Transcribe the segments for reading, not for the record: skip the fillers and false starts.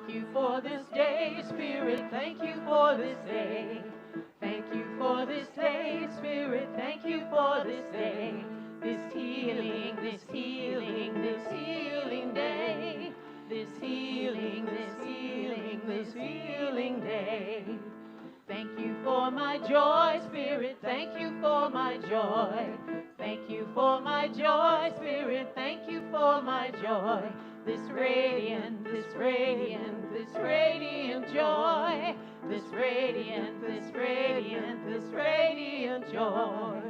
you for this day, Spirit. Thank you for this day. Thank you for this day, Spirit. Thank you for this day. This healing, this healing, this healing day. This healing, this healing, this healing day. Thank you for my joy, Spirit. Thank you for my joy. Thank you for my joy, Spirit. Thank you for my joy. This radiant, this radiant, this radiant joy. This radiant, this radiant, this radiant joy.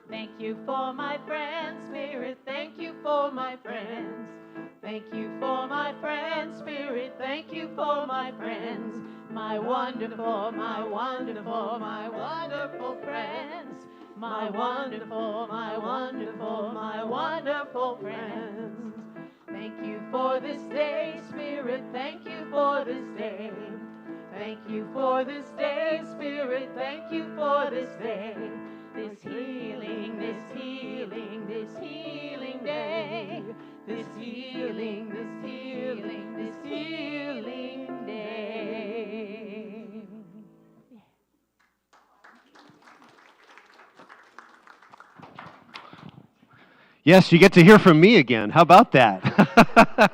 Thank you for my friends, Spirit. Thank you for my friends. Thank you for my friends, Spirit. Thank you for my friends. My wonderful, my wonderful, my wonderful friends. My wonderful, my wonderful, my wonderful friends. Thank you for this day, Spirit. Thank you for this day. Thank you for this day, Spirit. Thank you for this day. This healing, this healing, this healing day. This healing, this healing, this healing day. Yes, you get to hear from me again. How about that?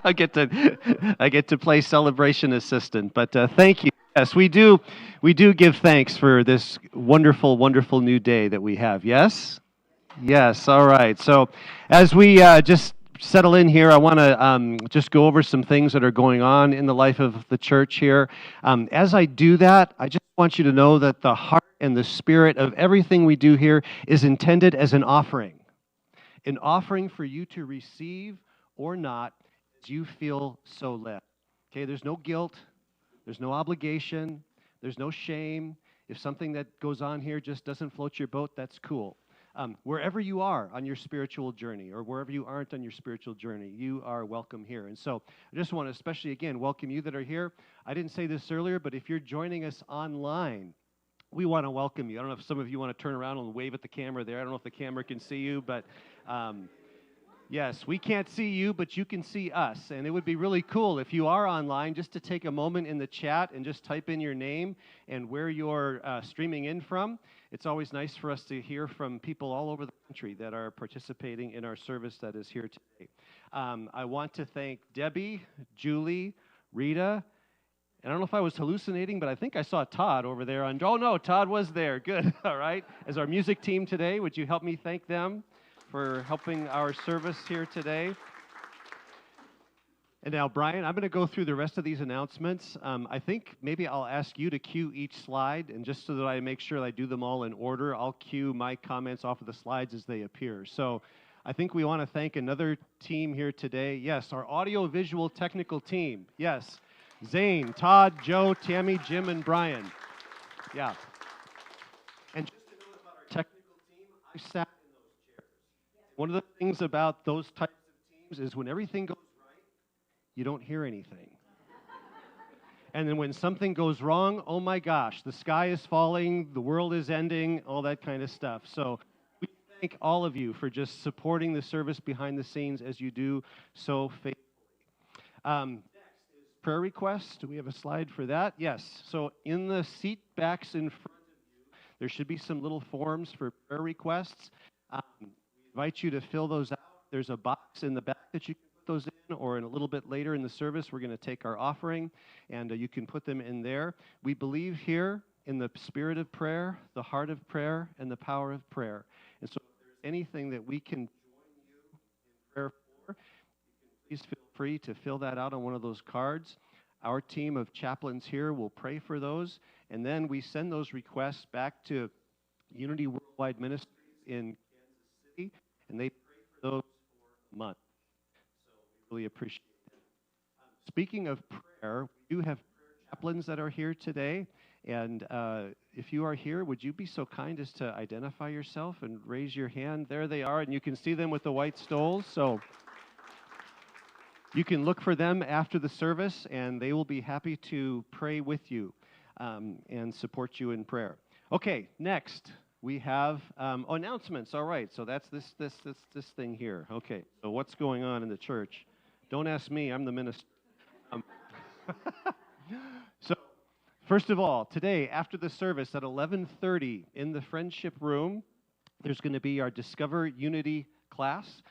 I get to play celebration assistant. But thank you. Yes, we do give thanks for this wonderful, wonderful new day that we have. Yes. Yes. All right. So, as we just settle in here, I want to just go over some things that are going on in the life of the church here. As I do that, I just want you to know that the heart and the spirit of everything we do here is intended as an offering for you to receive or not as you feel so led. Okay, there's no guilt, there's no obligation, there's no shame. If something that goes on here just doesn't float your boat, that's cool. Wherever you are on your spiritual journey or wherever you aren't on your spiritual journey, you are welcome here. And so I just want to especially, again, welcome you that are here. I didn't say this earlier, but if you're joining us online, we want to welcome you. I don't know if some of you want to turn around and wave at the camera there. I don't know if the camera can see you, but yes, we can't see you, but you can see us. And it would be really cool if you are online just to take a moment in the chat and just type in your name and where you're streaming in from. It's always nice for us to hear from people all over the country that are participating in our service that is here today. I want to thank Debbie, Julie, Rita, and I don't know if I was hallucinating, but I think I saw Todd over there. Oh, no, Todd was there. Good. All right. As our music team today, would you help me thank them for helping our service here today? And now, Brian, I'm going to go through the rest of these announcements. I think maybe I'll ask you to cue each slide, and just so that I make sure that I do them all in order, I'll cue my comments off of the slides as they appear. So I think we want to thank another team here today. Yes, our audio-visual technical team. Yes. Zane, Todd, Joe, Tammy, Jim, and Brian. Yeah. And just to note about our technical team, I sat in those chairs. One of the things about those types of teams is when everything goes right, you don't hear anything. And then when something goes wrong, oh my gosh, the sky is falling, the world is ending, all that kind of stuff. So we thank all of you for just supporting the service behind the scenes as you do so faithfully. Prayer requests. Do we have a slide for that? Yes. So in the seat backs in front of you, there should be some little forms for prayer requests. We invite you to fill those out. There's a box in the back that you can put those in, or in a little bit later in the service, we're going to take our offering, and you can put them in there. We believe here in the spirit of prayer, the heart of prayer, and the power of prayer. And so if there's anything that we can join you in prayer for, please feel free to fill that out on one of those cards. Our team of chaplains here will pray for those, and then we send those requests back to Unity Worldwide Ministries in Kansas City, and they pray for those for a month. So we really appreciate that. Speaking of prayer, we do have prayer chaplains that are here today, and if you are here, would you be so kind as to identify yourself and raise your hand? There they are, and you can see them with the white stoles. So you can look for them after the service, and they will be happy to pray with you and support you in prayer. Okay, next we have announcements. All right, so that's this thing here. Okay, so what's going on in the church? Don't ask me. I'm the minister. So, first of all, today after the service at 11:30 in the friendship room, there's going to be our Discover Unity class.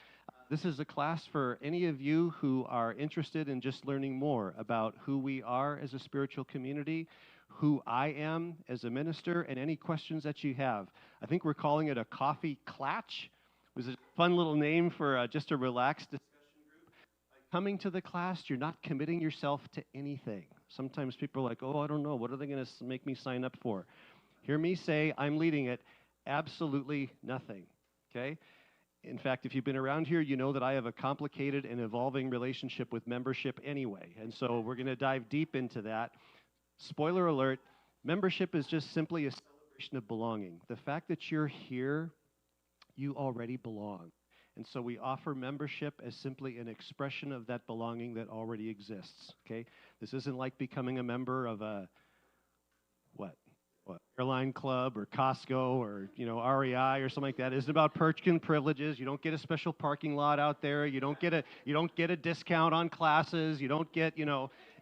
This is a class for any of you who are interested in just learning more about who we are as a spiritual community, who I am as a minister, and any questions that you have. I think we're calling it a coffee clatch. It was a fun little name for just a relaxed discussion. Coming to the class, you're not committing yourself to anything. Sometimes people are like, oh, I don't know. What are they going to make me sign up for? Hear me say, I'm leading it. Absolutely nothing. Okay? In fact, if you've been around here, you know that I have a complicated and evolving relationship with membership anyway. And so we're going to dive deep into that. Spoiler alert, membership is just simply a celebration of belonging. The fact that you're here, you already belong. And so we offer membership as simply an expression of that belonging that already exists. Okay? This isn't like becoming a member of a what airline club or Costco or REI or something like that. It isn't about perking privileges. You don't get a special parking lot out there. You don't get a discount on classes. You don't get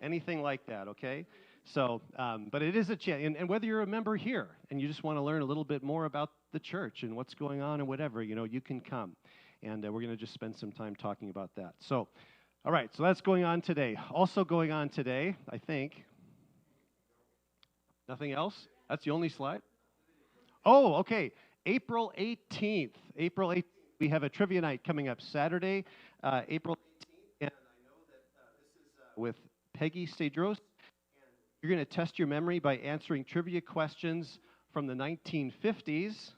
anything like that. Okay, so but it is a chance. And whether you're a member here and you just want to learn a little bit more about the church and what's going on and whatever, you can come, and we're going to just spend some time talking about that. So, all right. So that's going on today. Also going on today, I think. Nothing else? That's the only slide? Oh, okay. April 18th. April 18th. We have a trivia night coming up Saturday, April 18th. And I know that this is with Peggy Cedros. And you're going to test your memory by answering trivia questions from the 1950s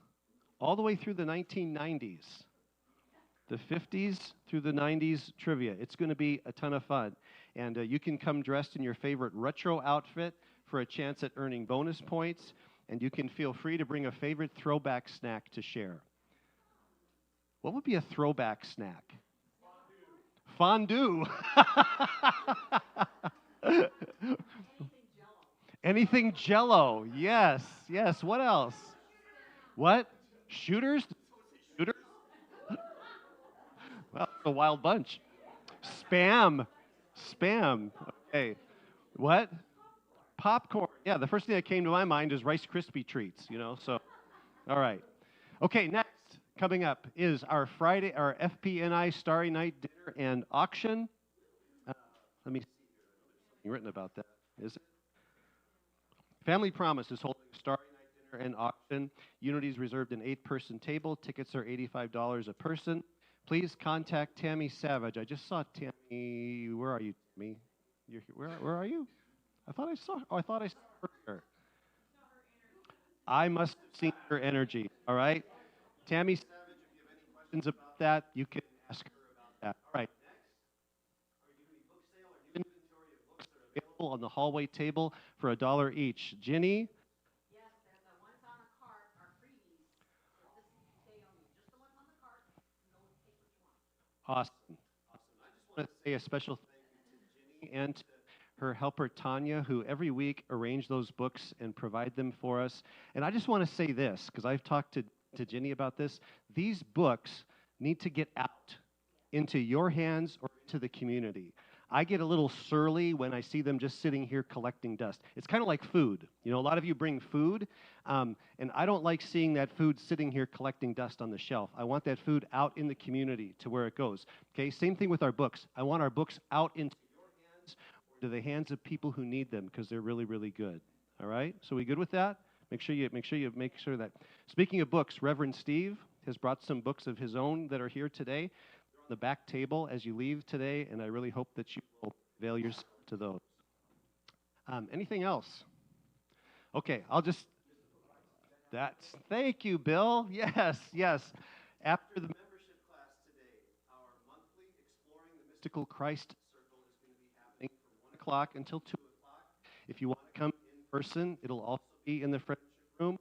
all the way through the 1990s. The 50s through the 90s trivia. It's going to be a ton of fun. And you can come dressed in your favorite retro outfit for a chance at earning bonus points, and you can feel free to bring a favorite throwback snack to share. What would be a throwback snack? Fondue. Anything Jell-O. Yes, yes. What else? What? Shooters? Shooters? Well, a wild bunch. Spam. Spam. Okay. What? Popcorn. Yeah, the first thing that came to my mind is Rice Krispie treats, so. All right. Okay, next, coming up is our FPNI Starry Night dinner and auction. Let me see. Something written about that. Is it? Family Promise is holding a Starry Night dinner and auction. Unity is reserved an 8-person table. Tickets are $85 a person. Please contact Tammy Savage. I just saw Tammy. Where are you, Tammy? Where are you? I thought I saw her. I must have seen her energy. All right. Tammy Savage, if you have any questions about that, you can ask her about that. All right. Next, our Unity book sale. Our inventory of books are available on the hallway table for $1 each. Ginny? Yes, and the ones on the cart are freebies. So this is today only. Just the ones on the cart. You go and take what you want. Awesome. Awesome. I just want to say a special thank you to Ginny and to her helper Tanya, who every week arrange those books and provide them for us. And I just want to say this, because I've talked to Ginny about this. These books need to get out into your hands or into the community. I get a little surly when I see them just sitting here collecting dust. It's kind of like food. A lot of you bring food, and I don't like seeing that food sitting here collecting dust on the shelf. I want that food out in the community to where it goes. Okay, same thing with our books. I want our books out into to the hands of people who need them because they're really, really good. All right? So we good with that? Make sure that. Speaking of books, Reverend Steve has brought some books of his own that are here today. They're on the back table as you leave today, and I really hope that you will avail yourself to those. Anything else? Okay, thank you, Bill. Yes, yes. After the membership class today, our monthly Exploring the Mystical Christ Circle is going to be happening from 1 o'clock until 2 o'clock. If you want to come in person, it'll also be in the friendship room,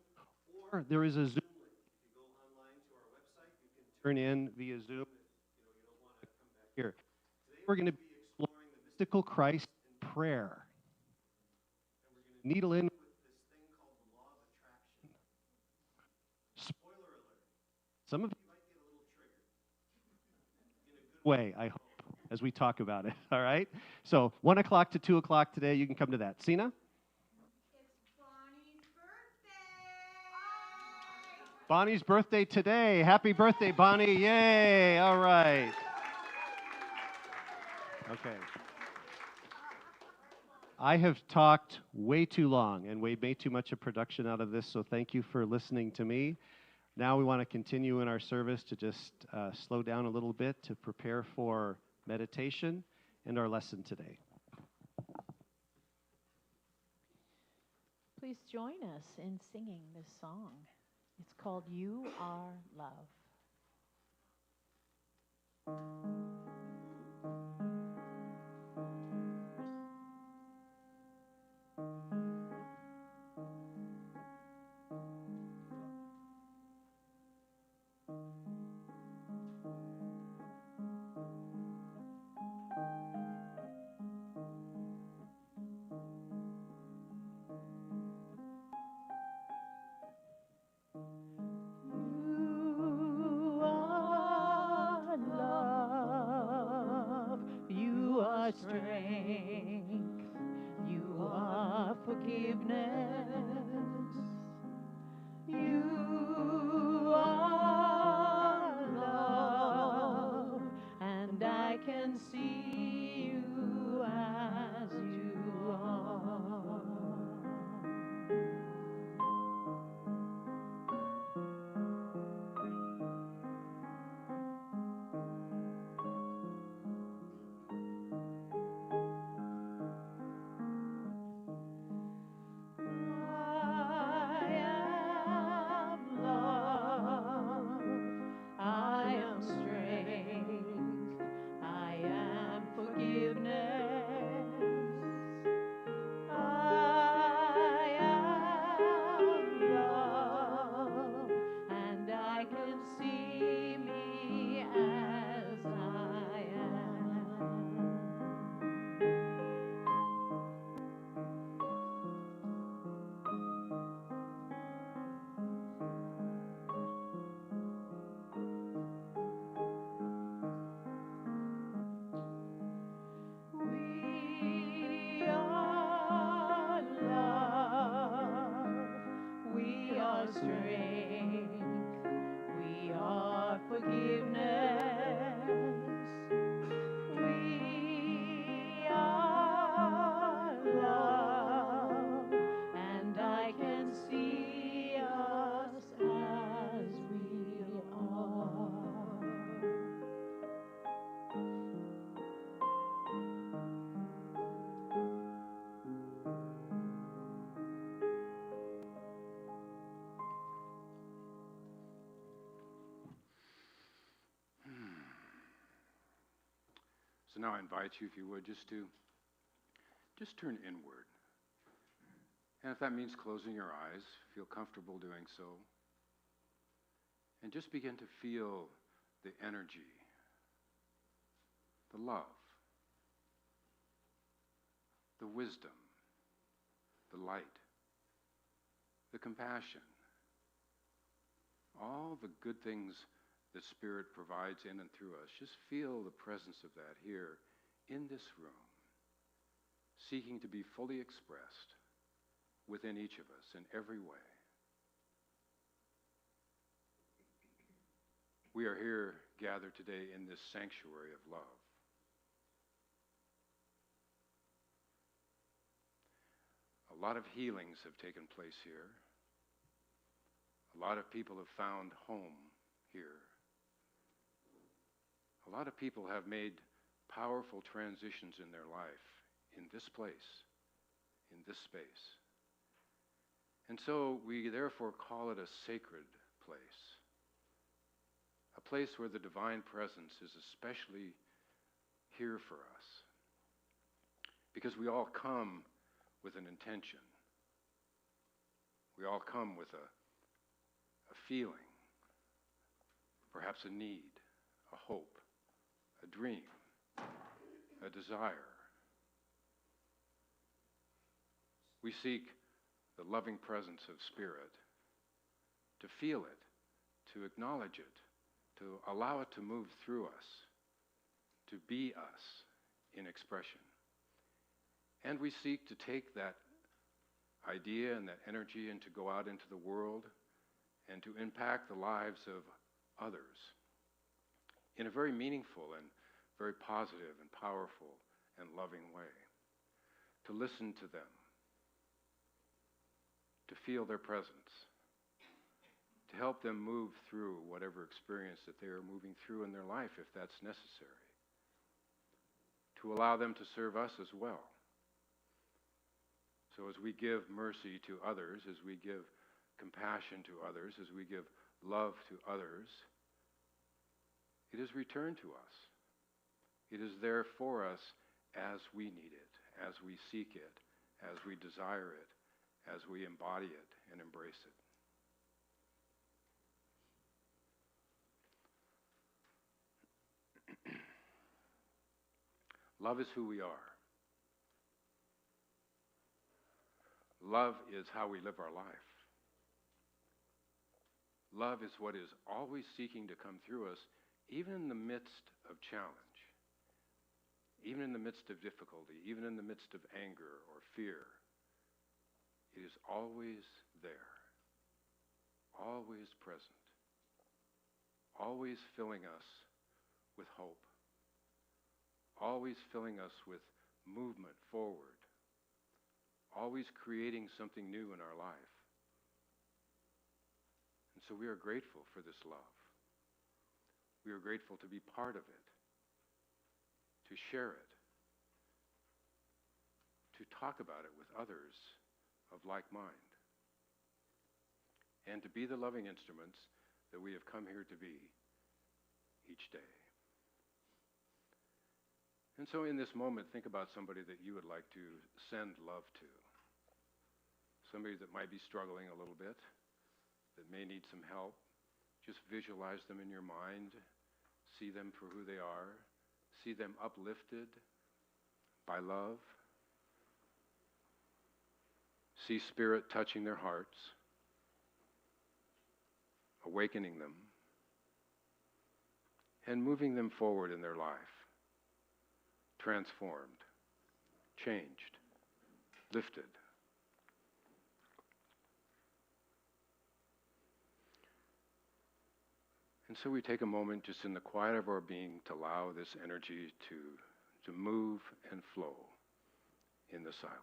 or there is a Zoom link. If you go online to our website, you can turn in via Zoom if you don't want to come back here. Today we're going to be exploring the mystical Christ and prayer. And we're going to needle in with this thing called the law of attraction. Spoiler alert. Some of you might get a little triggered. In a good way, I hope. as we talk about it, all right? So 1 o'clock to 2 o'clock today, you can come to that. Sina? Bonnie's birthday today. Happy birthday, Bonnie. Yay. All right. Okay. I have talked way too long and made too much of production out of this, so thank you for listening to me. Now we want to continue in our service to just slow down a little bit to prepare for meditation and our lesson today. Please join us in singing this song. It's called You Are Love. You are love. You are strength. You are forgiveness. You are love, and I can see you as you are. I am love. I am strength. I am forgiveness. I am love, and I can see me as I am. We are love. We are strength. We are forgiveness. We are love, and I can see us as we are. So now I invite you, if you would, just turn inward. And if that means closing your eyes, feel comfortable doing so. And just begin to feel the energy, the love, the wisdom, the light, the compassion, all the good things that Spirit provides in and through us. Just feel the presence of that here in this room, seeking to be fully expressed within each of us in every way. We are here gathered today in this sanctuary of love. A lot of healings have taken place here. A lot of people have found home here. A lot of people have made powerful transitions in their life in this place, in this space. And so we therefore call it a sacred place, a place where the divine presence is especially here for us, because we all come with an intention. We all come with a feeling, perhaps a need, a hope, a dream, a desire. We seek the loving presence of Spirit, to feel it, to acknowledge it, to allow it to move through us, to to be us in expression. And we seek to take that idea and that energy and to go out into the world and to impact the lives of others in a very meaningful and very positive and powerful and loving way. To listen to them, to feel their presence, to help them move through whatever experience that they are moving through in their life if that's necessary, to allow them to serve us as well. So as we give mercy to others, as we give compassion to others, as we give love to others, it is returned to us. It is there for us as we need it, as we seek it, as we desire it, as we embody it and embrace it. Love is who we are. Love is how we live our life. Love is what is always seeking to come through us, even in the midst of challenge, even in the midst of difficulty, even in the midst of anger or fear. It is always there, always present, always filling us with hope, always filling us with movement forward, always creating something new in our life. And so we are grateful for this love. We are grateful to be part of it, to share it, to talk about it with others of like mind, and to be the loving instruments that we have come here to be each day. And so in this moment, think about somebody that you would like to send love to. Somebody that might be struggling a little bit, that may need some help. Just visualize them in your mind. See them for who they are. See them uplifted by love. See Spirit touching their hearts, awakening them, and moving them forward in their life. Transformed, changed, lifted. And so we take a moment just in the quiet of our being to allow this energy to move and flow in the silence.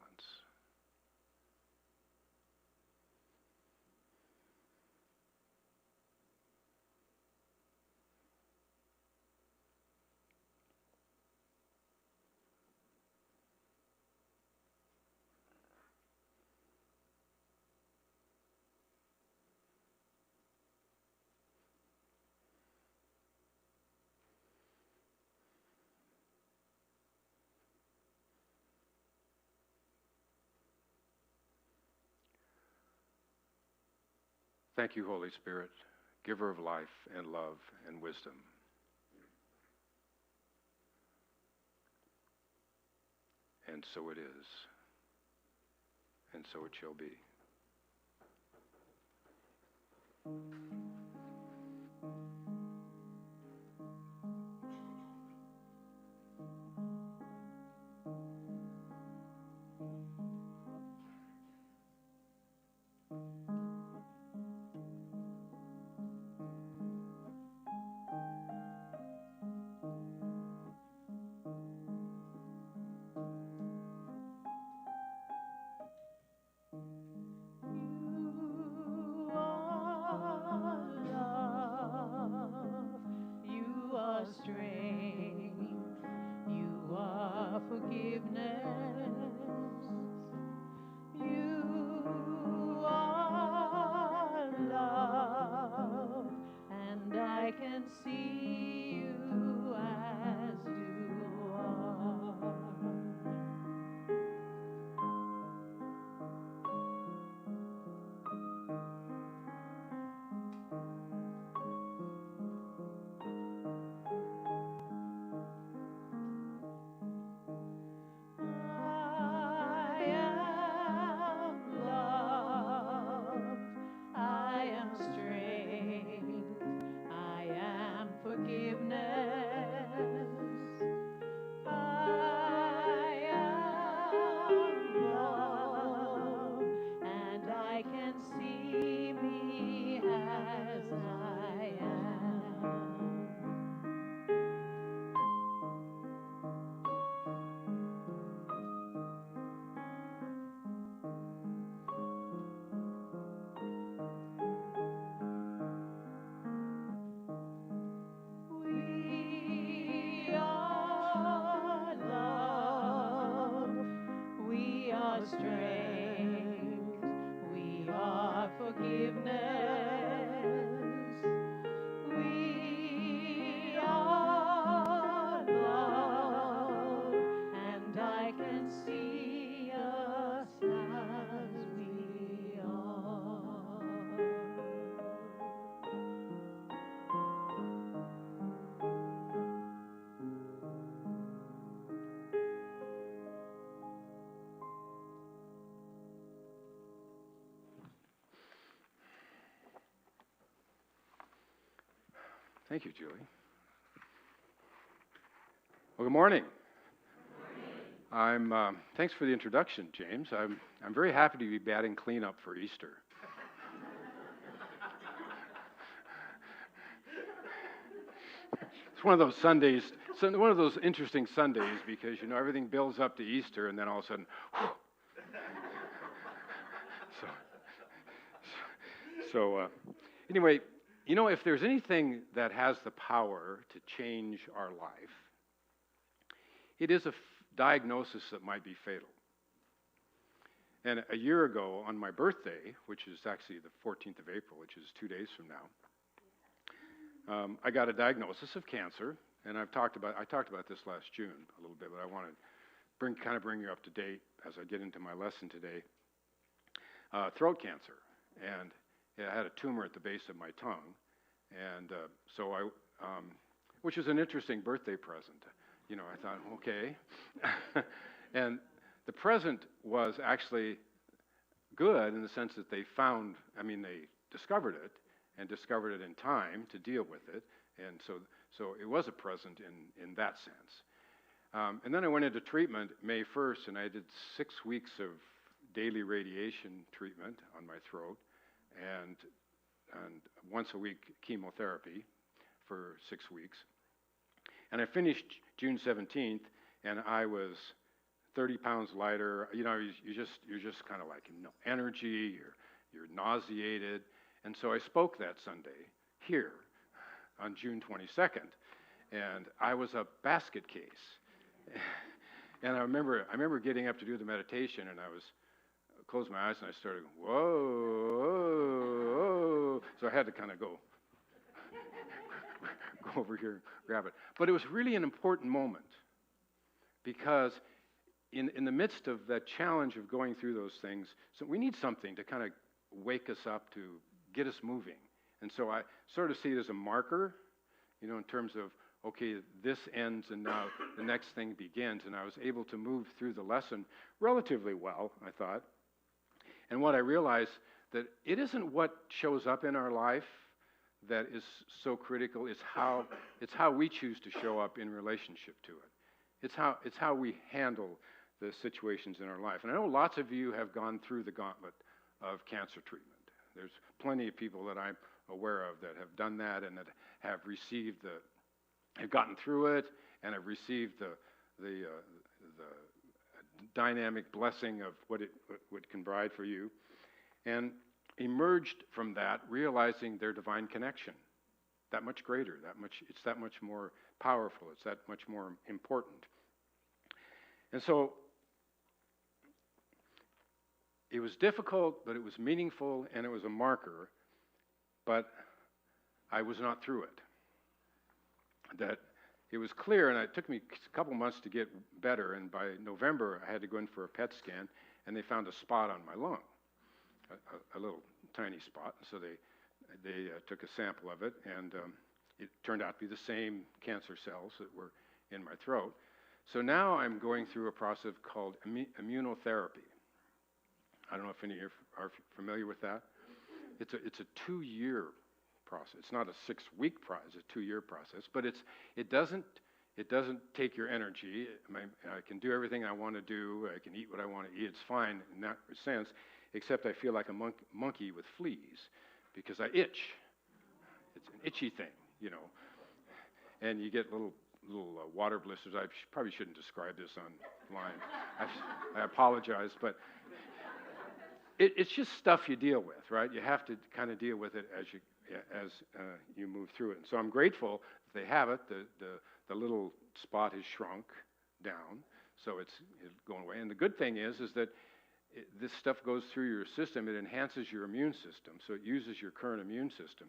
Thank you, Holy Spirit, giver of life and love and wisdom. And so it is, and so it shall be. You are our strength. We are forgiveness. We are love, and I can see us as we are. Thank you, Julie. Well, good morning. Thanks for the introduction, James. I'm very happy to be batting cleanup for Easter. It's one of those Sundays, one of those interesting Sundays because, you know, everything builds up to Easter and then all of a sudden, whew. Anyway, you know, if there's anything that has the power to change our life, it is a diagnosis that might be fatal. And a year ago, on my birthday, which is actually the 14th of April, which is 2 days from now, I got a diagnosis of cancer, and I talked about this last June a little bit, but I want to bring you up to date as I get into my lesson today. Throat cancer, and I had a tumor at the base of my tongue, and which was an interesting birthday present. You know, I thought, okay. And the present was actually good in the sense that they discovered it, and discovered it in time to deal with it, and so it was a present in that sense. And then I went into treatment May 1st, and I did 6 weeks of daily radiation treatment on my throat, and once a week chemotherapy for 6 weeks. And I finished June 17th, and I was 30 pounds lighter. You know, you're just kind of like, you know, energy. You're nauseated. And so I spoke that Sunday here on June 22nd, and I was a basket case. And I remember getting up to do the meditation, and I closed my eyes and I started, whoa. So I had to kind of go over here and grab it. But it was really an important moment because in the midst of that challenge of going through those things, so we need something to kind of wake us up, to get us moving. And so I sort of see it as a marker, you know, in terms of, okay, this ends and now the next thing begins. And I was able to move through the lesson relatively well, I thought. And what I realized, that it isn't what shows up in our life that is so critical. It's how we choose to show up in relationship to it. It's how we handle the situations in our life. And I know lots of you have gone through the gauntlet of cancer treatment. There's plenty of people that I'm aware of that have done that and that have gotten through it and have received the dynamic blessing of what it can provide for you, and emerged from that realizing their divine connection that much greater, it's that much more powerful, it's that much more important. And so it was difficult, but it was meaningful, and it was a marker, but I was not through it. That it was clear, and it took me a couple months to get better, and by November I had to go in for a PET scan, and they found a spot on my lung, a little tiny spot. So they took a sample of it, and it turned out to be the same cancer cells that were in my throat. So now I'm going through a process called immunotherapy. I don't know if any of you are familiar with that. It's a 2-year process. It's not a 6-week process, it's a 2-year process, but it doesn't take your energy. I can do everything I want to do. I can eat what I want to eat. It's fine in that sense, except I feel like a monkey with fleas because I itch. It's an itchy thing, you know. And you get little water blisters. I probably shouldn't describe this online. I apologize, but it's just stuff you deal with, right? You have to kind of deal with it as you move through it. And so I'm grateful that they have it. The little spot has shrunk down, so it's going away. And the good thing is that this stuff goes through your system. It enhances your immune system, so it uses your current immune system.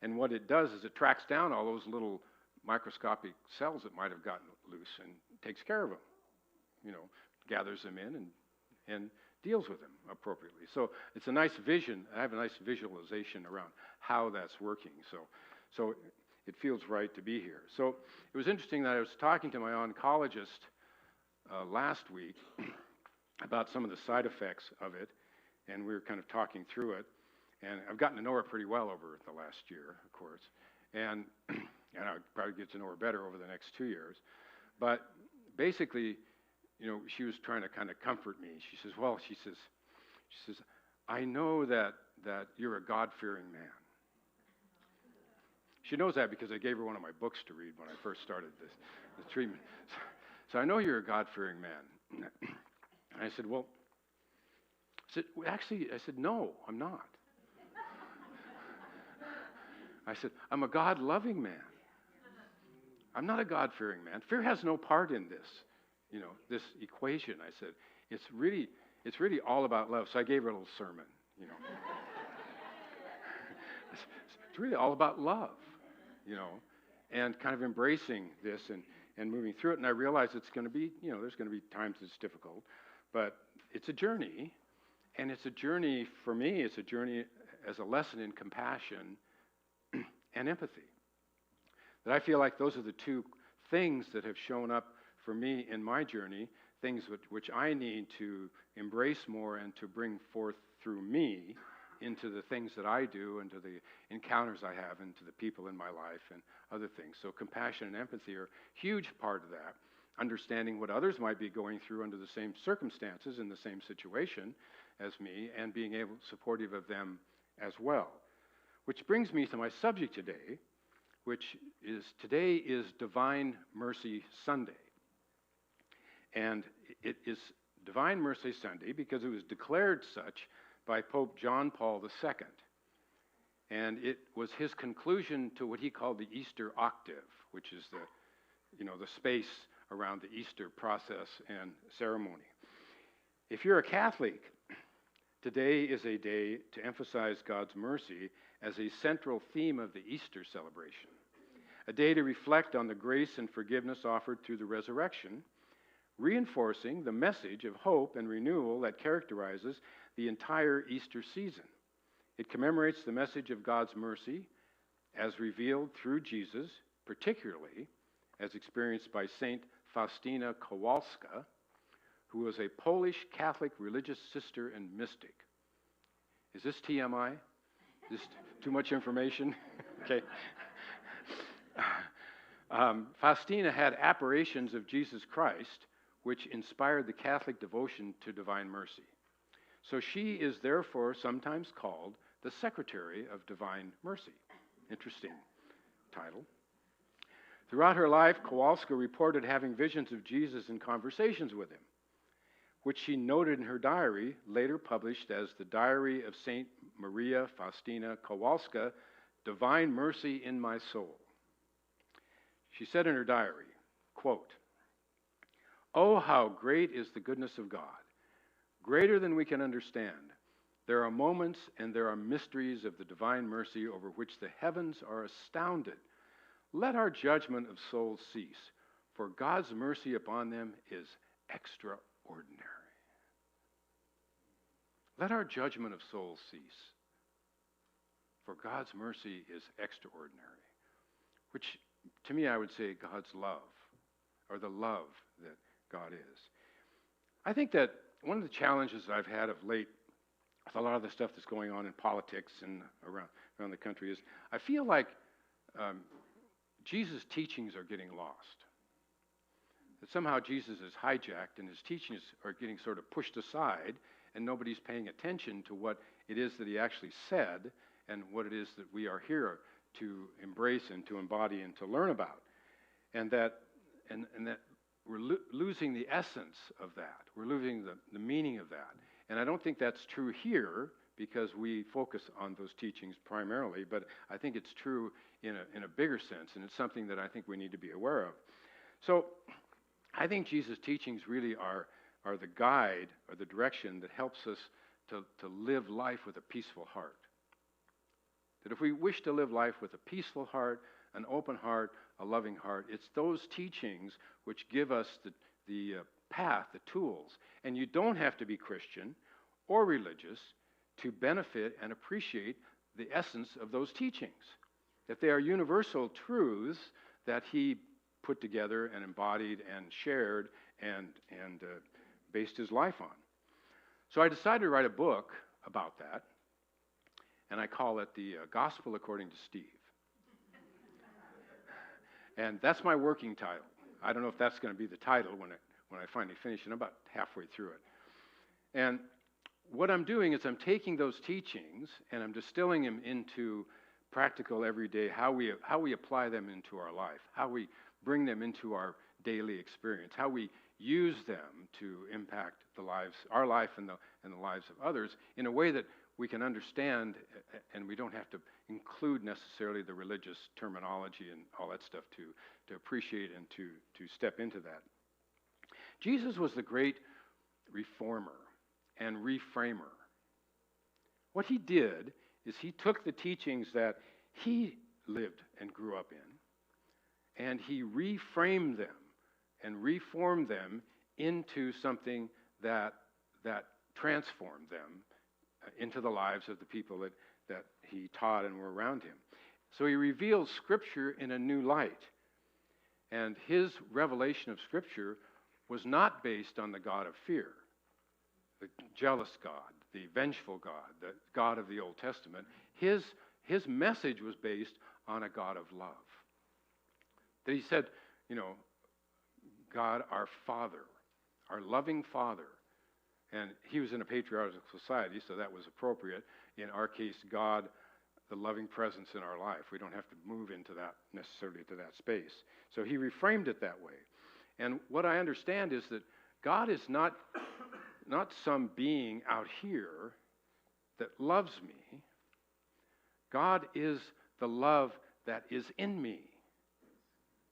And what it does is it tracks down all those little microscopic cells that might have gotten loose and takes care of them, gathers them in and deals with them appropriately. So it's a nice vision. I have a nice visualization around how that's working. So it feels right to be here. So it was interesting that I was talking to my oncologist last week about some of the side effects of it, and we were kind of talking through it. And I've gotten to know her pretty well over the last year, of course, and I'll probably get to know her better over the next 2 years. But basically, she was trying to kind of comfort me. She says, I know that you're a God-fearing man. She knows that because I gave her one of my books to read when I first started this treatment. So I know you're a God-fearing man. And I said, no, I'm not. I said, I'm a God-loving man. I'm not a God-fearing man. Fear has no part in this, this equation. I said, it's really all about love. So I gave her a little sermon, It's really all about love, and kind of embracing this and moving through it. And I realized it's going to be, there's going to be times it's difficult, but it's a journey. And it's a journey, for me, it's a journey as a lesson in compassion and empathy. That I feel like those are the two things that have shown up for me in my journey, things which I need to embrace more and to bring forth through me into the things that I do, into the encounters I have, into the people in my life and other things. So compassion and empathy are a huge part of that. Understanding what others might be going through under the same circumstances, in the same situation as me, and being supportive of them as well. Which brings me to my subject today, today is Divine Mercy Sunday. And it is Divine Mercy Sunday because it was declared such by Pope John Paul II. And it was his conclusion to what he called the Easter octave, which is the space around the Easter process and ceremony. If you're a Catholic, today is a day to emphasize God's mercy as a central theme of the Easter celebration, a day to reflect on the grace and forgiveness offered through the resurrection, reinforcing the message of hope and renewal that characterizes the entire Easter season. It commemorates the message of God's mercy as revealed through Jesus, particularly as experienced by Saint Faustina Kowalska, who was a Polish Catholic religious sister and mystic. Is this TMI? Is this too much information? Okay. Faustina had apparitions of Jesus Christ, which inspired the Catholic devotion to divine mercy. So she is therefore sometimes called the Secretary of Divine Mercy. Interesting title. Throughout her life, Kowalska reported having visions of Jesus and conversations with him, which she noted in her diary, later published as the Diary of Saint Maria Faustina Kowalska, Divine Mercy in My Soul. She said in her diary, quote, "Oh, how great is the goodness of God, greater than we can understand. There are moments and there are mysteries of the divine mercy over which the heavens are astounded. Let our judgment of souls cease, for God's mercy upon them is extraordinary." Let our judgment of souls cease, for God's mercy is extraordinary, which to me I would say God's love, or the love that God is. I think that one of the challenges I've had of late with a lot of the stuff that's going on in politics and around the country is I feel like Jesus' teachings are getting lost. That somehow Jesus is hijacked and his teachings are getting sort of pushed aside and nobody's paying attention to what it is that he actually said and what it is that we are here to embrace and to embody and to learn about. And that we're losing the essence of that. We're losing the meaning of that. And I don't think that's true here because we focus on those teachings primarily, but I think it's true in a bigger sense, and it's something that I think we need to be aware of. So I think Jesus' teachings really are are the guide or the direction that helps us to live life with a peaceful heart. That if we wish to live life with a peaceful heart, an open heart, a loving heart, it's those teachings which give us the path, the tools. And you don't have to be Christian or religious to benefit and appreciate the essence of those teachings. That they are universal truths that he put together and embodied and shared and based his life on. So I decided to write a book about that, and I call it The Gospel According to Steve. And that's my working title. I don't know if that's going to be the title when I finally finish, and I'm about halfway through it. And what I'm doing is I'm taking those teachings and I'm distilling them into practical everyday, how we apply them into our life, how we bring them into our daily experience, how we use them to impact our life and the lives of others in a way that we can understand, and we don't have to include necessarily the religious terminology and all that stuff to appreciate and to step into that. Jesus was the great reformer and reframer. What he did is he took the teachings that he lived and grew up in, and he reframed them and reformed them into something that transformed them into the lives of the people that he taught and were around him. So he revealed Scripture in a new light. And his revelation of Scripture was not based on the God of fear, the jealous God, the vengeful God, the God of the Old Testament. His message was based on a God of love. That he said, God our Father, our loving Father. And he was in a patriarchal society, so that was appropriate. In our case, God, the loving presence in our life. We don't have to move into that necessarily to that space. So he reframed it that way. And what I understand is that God is not some being out here that loves me. God is the love that is in me.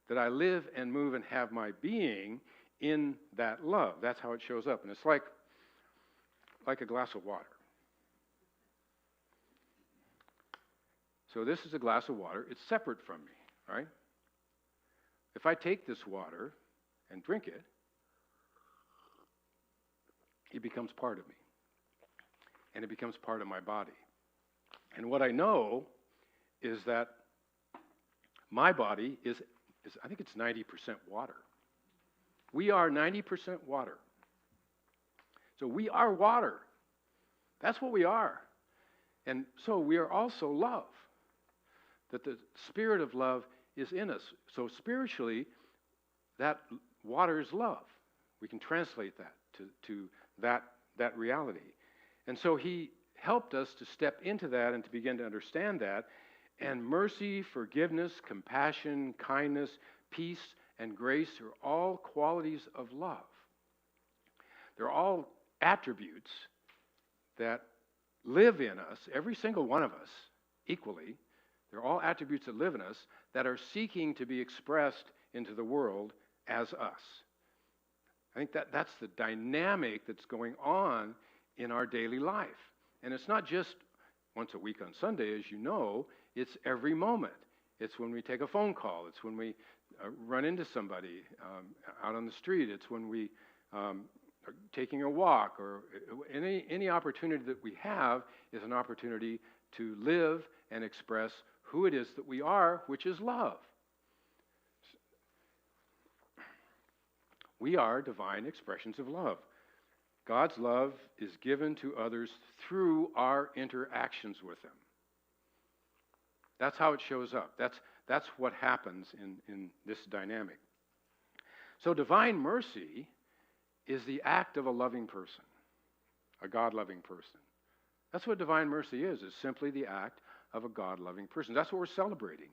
That I live and move and have my being in that love. That's how it shows up. And it's like a glass of water. So this is a glass of water. It's separate from me, right? If I take this water and drink it, it becomes part of me. And it becomes part of my body. And what I know is that my body is I think it's 90% water. We are 90% water. So we are water. That's what we are. And so we are also love. That the spirit of love is in us. So spiritually, that water is love. We can translate that to that reality. And so he helped us to step into that and to begin to understand that. And mercy, forgiveness, compassion, kindness, peace, and grace are all qualities of love. They're all attributes that live in us, every single one of us, equally. They're all attributes that live in us that are seeking to be expressed into the world as us. I think that's the dynamic that's going on in our daily life. And it's not just once a week on Sunday, as you know, it's every moment. It's when we take a phone call. It's when we run into somebody out on the street. It's when we are taking a walk, or any opportunity that we have is an opportunity to live and express who it is that we are, which is love. We are divine expressions of love. God's love is given to others through our interactions with them. That's how it shows up. That's what happens in this dynamic. So divine mercy is the act of a loving person, a God-loving person. That's what divine mercy is. It's simply the act of a God-loving person. That's what we're celebrating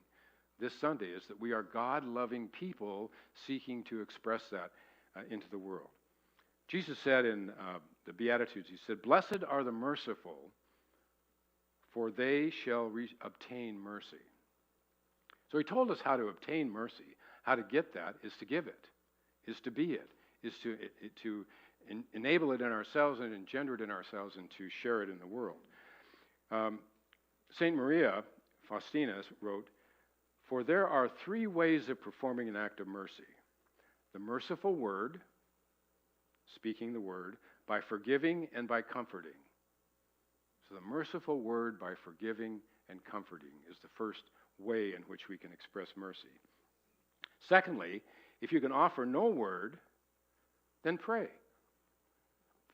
this Sunday, is that we are God-loving people seeking to express that into the world. Jesus said in the Beatitudes, he said, "Blessed are the merciful, for they shall obtain mercy." So he told us how to obtain mercy. How to get that is to give it, is to be it, is to enable it in ourselves and engender it in ourselves and to share it in the world. St. Maria Faustina wrote, "For there are three ways of performing an act of mercy. The merciful word, speaking the word, by forgiving and by comforting." So the merciful word by forgiving and comforting is the first way in which we can express mercy. Secondly, if you can offer no word, then pray.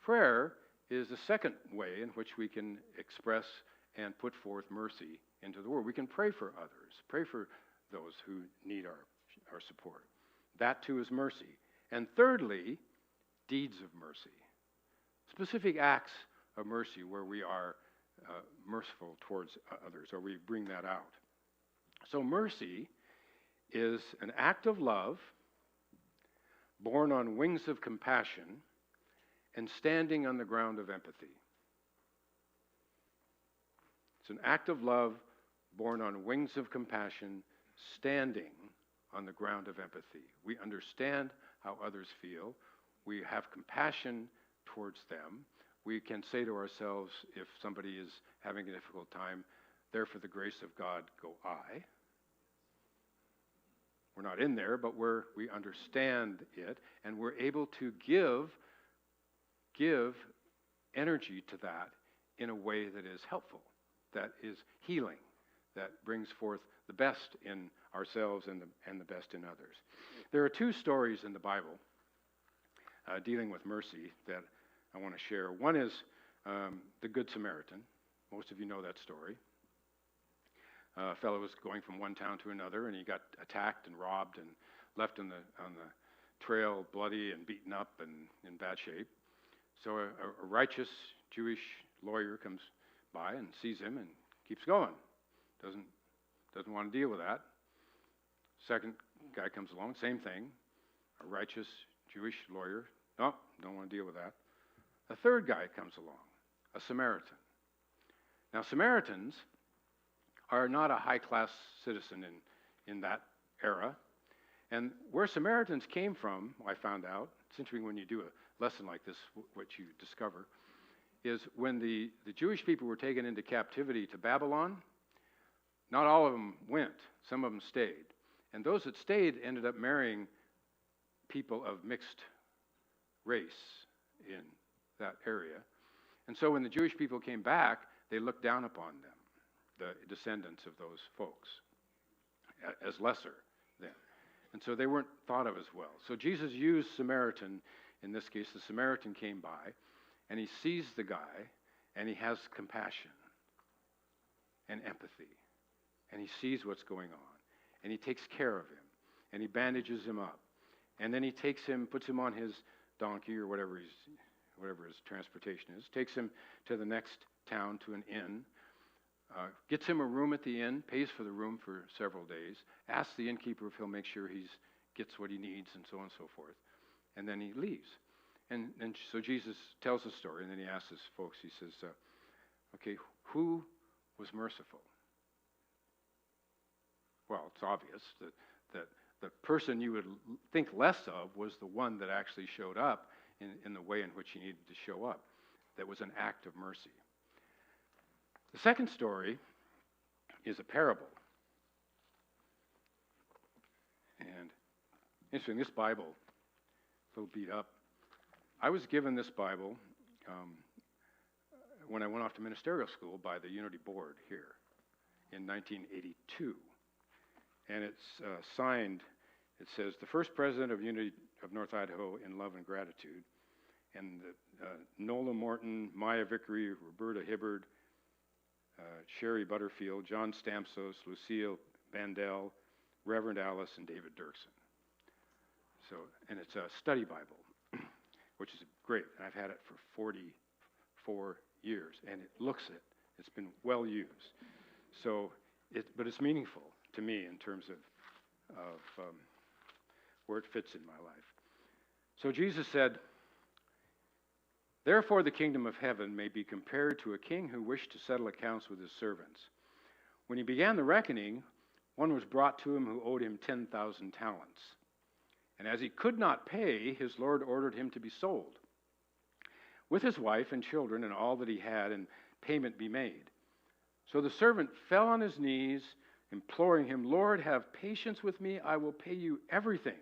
Prayer is the second way in which we can express and put forth mercy into the world. We can pray for others, pray for those who need our support. That too is mercy. And thirdly, deeds of mercy. Specific acts of mercy where we are merciful towards others, or we bring that out. So mercy is an act of love born on wings of compassion and standing on the ground of empathy. It's an act of love born on wings of compassion, standing on the ground of empathy. We understand how others feel. We have compassion towards them. We can say to ourselves, if somebody is having a difficult time, there for the grace of God go I. We're not in there, but we understand it, and we're able to give energy to that in a way that is helpful, that is healing, that brings forth the best in ourselves and the best in others. There are two stories in the Bible dealing with mercy that I want to share. One is the Good Samaritan. Most of you know that story. A fellow was going from one town to another, and he got attacked and robbed and left on the trail bloody and beaten up and in bad shape. So a righteous Jewish lawyer comes by and sees him and keeps going. Doesn't want to deal with that. Second guy comes along, same thing. A righteous Jewish lawyer. No, don't want to deal with that. A third guy comes along, a Samaritan. Now, Samaritans are not a high-class citizen in that era. And where Samaritans came from, I found out, it's interesting when you do a lesson like this, what you discover, is when the Jewish people were taken into captivity to Babylon, not all of them went. Some of them stayed. And those that stayed ended up marrying people of mixed race in that area. And so when the Jewish people came back, they looked down upon them, the descendants of those folks, as lesser than. And so they weren't thought of as well. So Jesus used Samaritan. In this case, the Samaritan came by, and he sees the guy, and he has compassion and empathy. And he sees what's going on, and he takes care of him, and he bandages him up. And then he takes him, puts him on his donkey or whatever his transportation is, takes him to the next town, to an inn, gets him a room at the inn, pays for the room for several days, asks the innkeeper if he'll make sure he gets what he needs, and so on and so forth. And then he leaves. And so Jesus tells the story, and then he asks his folks, he says, okay, who was merciful? Well, it's obvious that the person you would think less of was the one that actually showed up in the way in which he needed to show up. That was an act of mercy. The second story is a parable. And interesting, this Bible, a little beat up. I was given this Bible when I went off to ministerial school by the Unity Board here in 1982. And it's signed, it says, the first president of Unity of North Idaho in love and gratitude. And Nola Morton, Maya Vickery, Roberta Hibbard, Sherry Butterfield, John Stamsos, Lucille Bandel, Reverend Alice, and David Dirksen. So, and it's a study Bible, which is great. And I've had it for 44 years, and it looks it. It's been well used. So, but it's meaningful to me in terms of where it fits in my life. So Jesus said, therefore the kingdom of heaven may be compared to a king who wished to settle accounts with his servants. When he began the reckoning, one was brought to him who owed him 10,000 talents. And as he could not pay, his Lord ordered him to be sold with his wife and children and all that he had, and payment be made. So the servant fell on his knees, imploring him, Lord, have patience with me, I will pay you everything.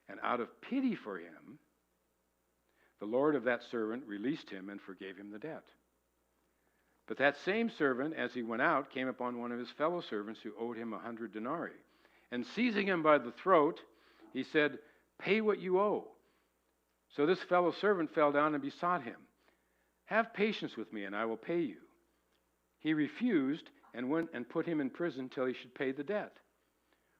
And out of pity for him, the Lord of that servant released him and forgave him the debt. But that same servant, as he went out, came upon one of his fellow servants who owed him 100 denarii. And seizing him by the throat, he said, pay what you owe. So this fellow servant fell down and besought him, have patience with me, and I will pay you. He refused and went and put him in prison till he should pay the debt.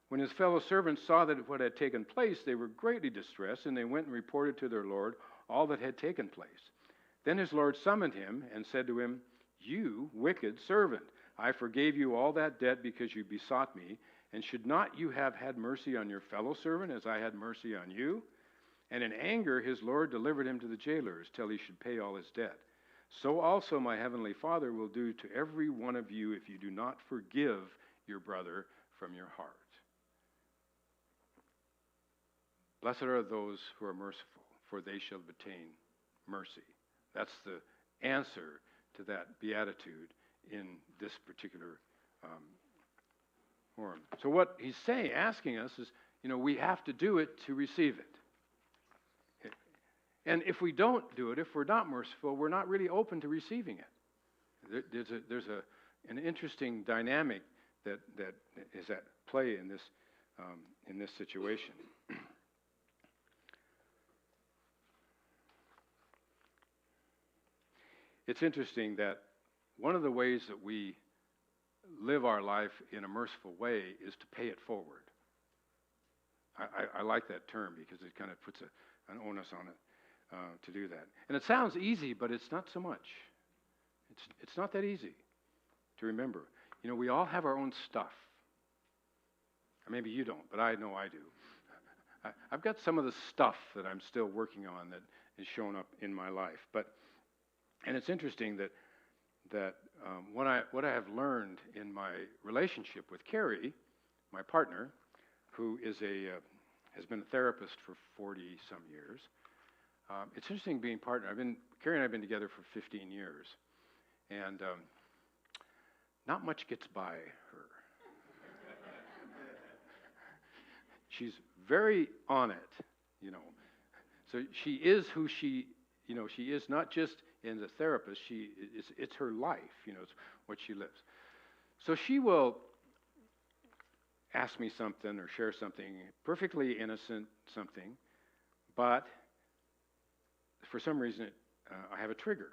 When his fellow servants saw that what had taken place, they were greatly distressed, and they went and reported to their lord all that had taken place. Then his lord summoned him and said to him, you wicked servant, I forgave you all that debt because you besought me, and should not you have had mercy on your fellow servant as I had mercy on you? And in anger his lord delivered him to the jailers till he should pay all his debt. So also my heavenly Father will do to every one of you if you do not forgive your brother from your heart. Blessed are those who are merciful, for they shall obtain mercy. That's the answer to that beatitude in this particular form. So what he's saying, asking us is, we have to do it to receive it. And if we don't do it, if we're not merciful, we're not really open to receiving it. There's an interesting dynamic that is at play in this situation. It's interesting that one of the ways that we live our life in a merciful way is to pay it forward. I like that term because it kind of puts an onus on it to do that. And it sounds easy, but it's not so much. It's not that easy to remember. We all have our own stuff. Or maybe you don't, but I know I do. I've got some of the stuff that I'm still working on that is shown up in my life. And it's interesting that what I have learned in my relationship with Carrie, my partner, who is has been a therapist for 40-some years. It's interesting being partner. Carrie and I have been together for 15 years, and not much gets by her. She's very on it, So she is who she is, not just as a therapist. It's her life, it's what she lives. So she will ask me something or share something, perfectly innocent something, but for some reason I have a trigger.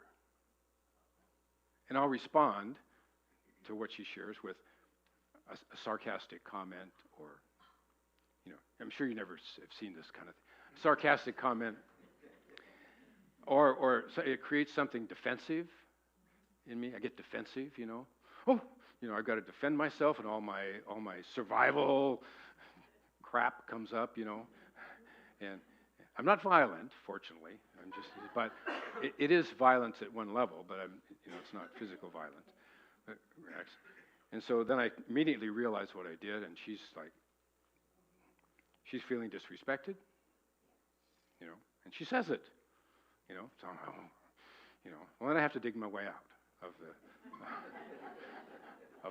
And I'll respond to what she shares with a sarcastic comment, or, I'm sure you never have seen this kind of thing. Sarcastic comment, or it creates something defensive in me. I get defensive, Oh, I've got to defend myself, and all my survival crap comes up, And I'm not violent, fortunately. But it is violence at one level, but it's not physical violence. And so then I immediately realize what I did, and she's feeling disrespected, and she says it, somehow, well, then I have to dig my way out of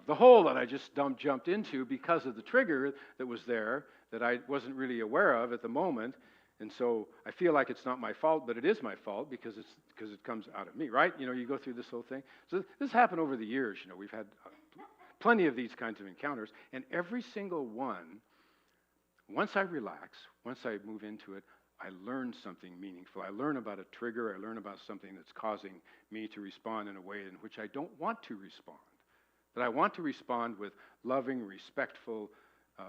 the hole that I just jumped into because of the trigger that was there that I wasn't really aware of at the moment. And so I feel like it's not my fault, but it is my fault because it comes out of me, right? You go through this whole thing. So this happened over the years. We've had plenty of these kinds of encounters, and every single one, once I relax, once I move into it, I learn something meaningful. I learn about a trigger. I learn about something that's causing me to respond in a way in which I don't want to respond. That I want to respond with loving, respectful,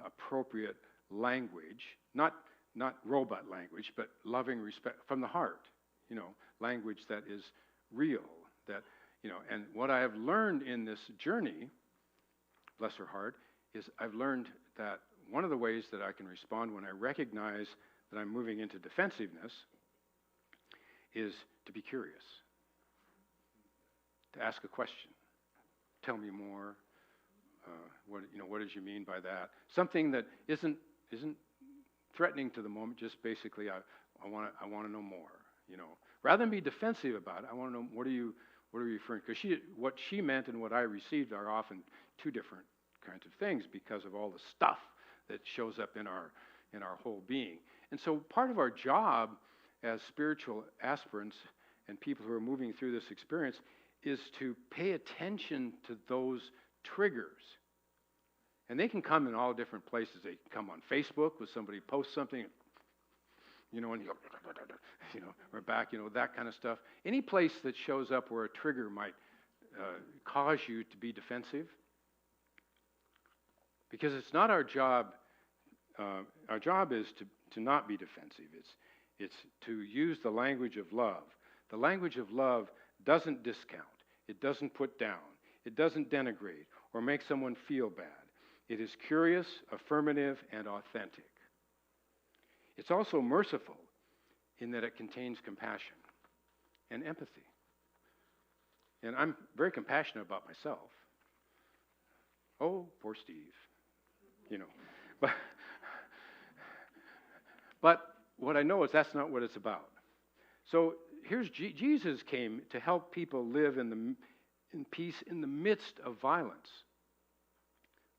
appropriate language, not robot language, but loving respect from the heart, language that is real, and what I have learned in this journey, bless her heart, is I've learned that one of the ways that I can respond when I recognize that I'm moving into defensiveness is to be curious, to ask a question. Tell me more. What did you mean by that? Something that isn't threatening to the moment. Just basically, I want to know more. Rather than be defensive about it, I want to know, what are you referring to? Because what she meant and what I received are often two different kinds of things because of all the stuff that shows up in our whole being. And so part of our job as spiritual aspirants and people who are moving through this experience is to pay attention to those triggers. And they can come in all different places. They can come on Facebook with somebody posts something, and we're back, that kind of stuff. Any place that shows up where a trigger might cause you to be defensive. Because it's not our job. Our job is to not be defensive. It's to use the language of love. The language of love doesn't discount. It doesn't put down. It doesn't denigrate or make someone feel bad. It is curious, affirmative, and authentic. It's also merciful in that it contains compassion and empathy. And I'm very compassionate about myself. Oh, poor Steve. But what I know is that's not what it's about. So here's Jesus came to help people live in peace in the midst of violence.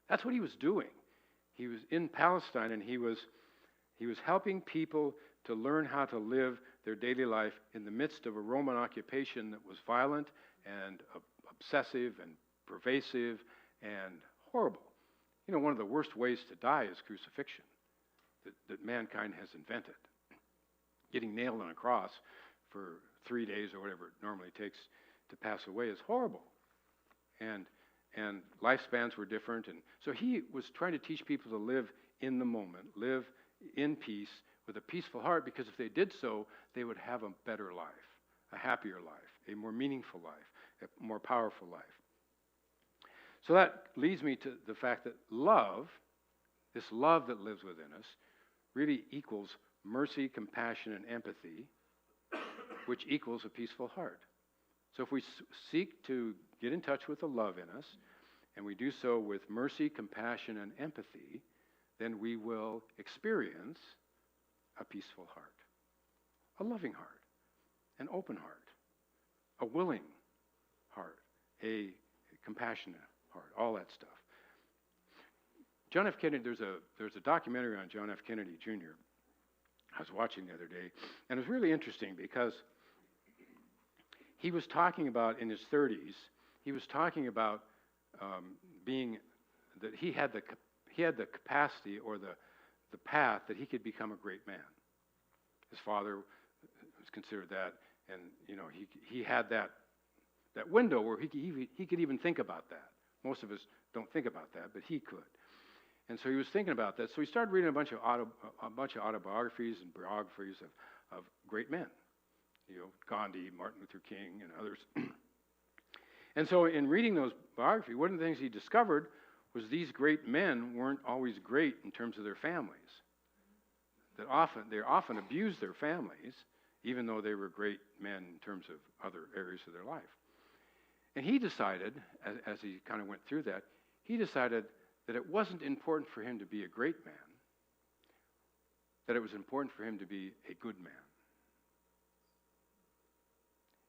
That's what he was doing. He was in Palestine, and he was helping people to learn how to live their daily life in the midst of a Roman occupation that was violent and obsessive and pervasive and horrible. One of the worst ways to die is crucifixion that mankind has invented. Getting nailed on a cross for 3 days or whatever it normally takes to pass away is horrible. And lifespans were different. And so he was trying to teach people to live in the moment, live in peace with a peaceful heart, because if they did so, they would have a better life, a happier life, a more meaningful life, a more powerful life. So that leads me to the fact that love, this love that lives within us, really equals mercy, compassion, and empathy, which equals a peaceful heart. So if we seek to get in touch with the love in us, and we do so with mercy, compassion, and empathy, then we will experience a peaceful heart, a loving heart, an open heart, a willing heart, a compassionate heart, all that stuff. John F. Kennedy, there's a documentary on John F. Kennedy Jr. I was watching the other day, and it was really interesting because he was talking about, in his 30s, he was talking about that he had the capacity or the path that he could become a great man. His father was considered that, and he had that window where he could even think about that. Most of us don't think about that, but he could. And so he was thinking about that. So he started reading a bunch of autobiographies and biographies of great men. Gandhi, Martin Luther King, and others. And so in reading those biographies, one of the things he discovered was these great men weren't always great in terms of their families. That they often abused their families, even though they were great men in terms of other areas of their life. And he decided, as he kind of went through that, he decided that it wasn't important for him to be a great man, that it was important for him to be a good man.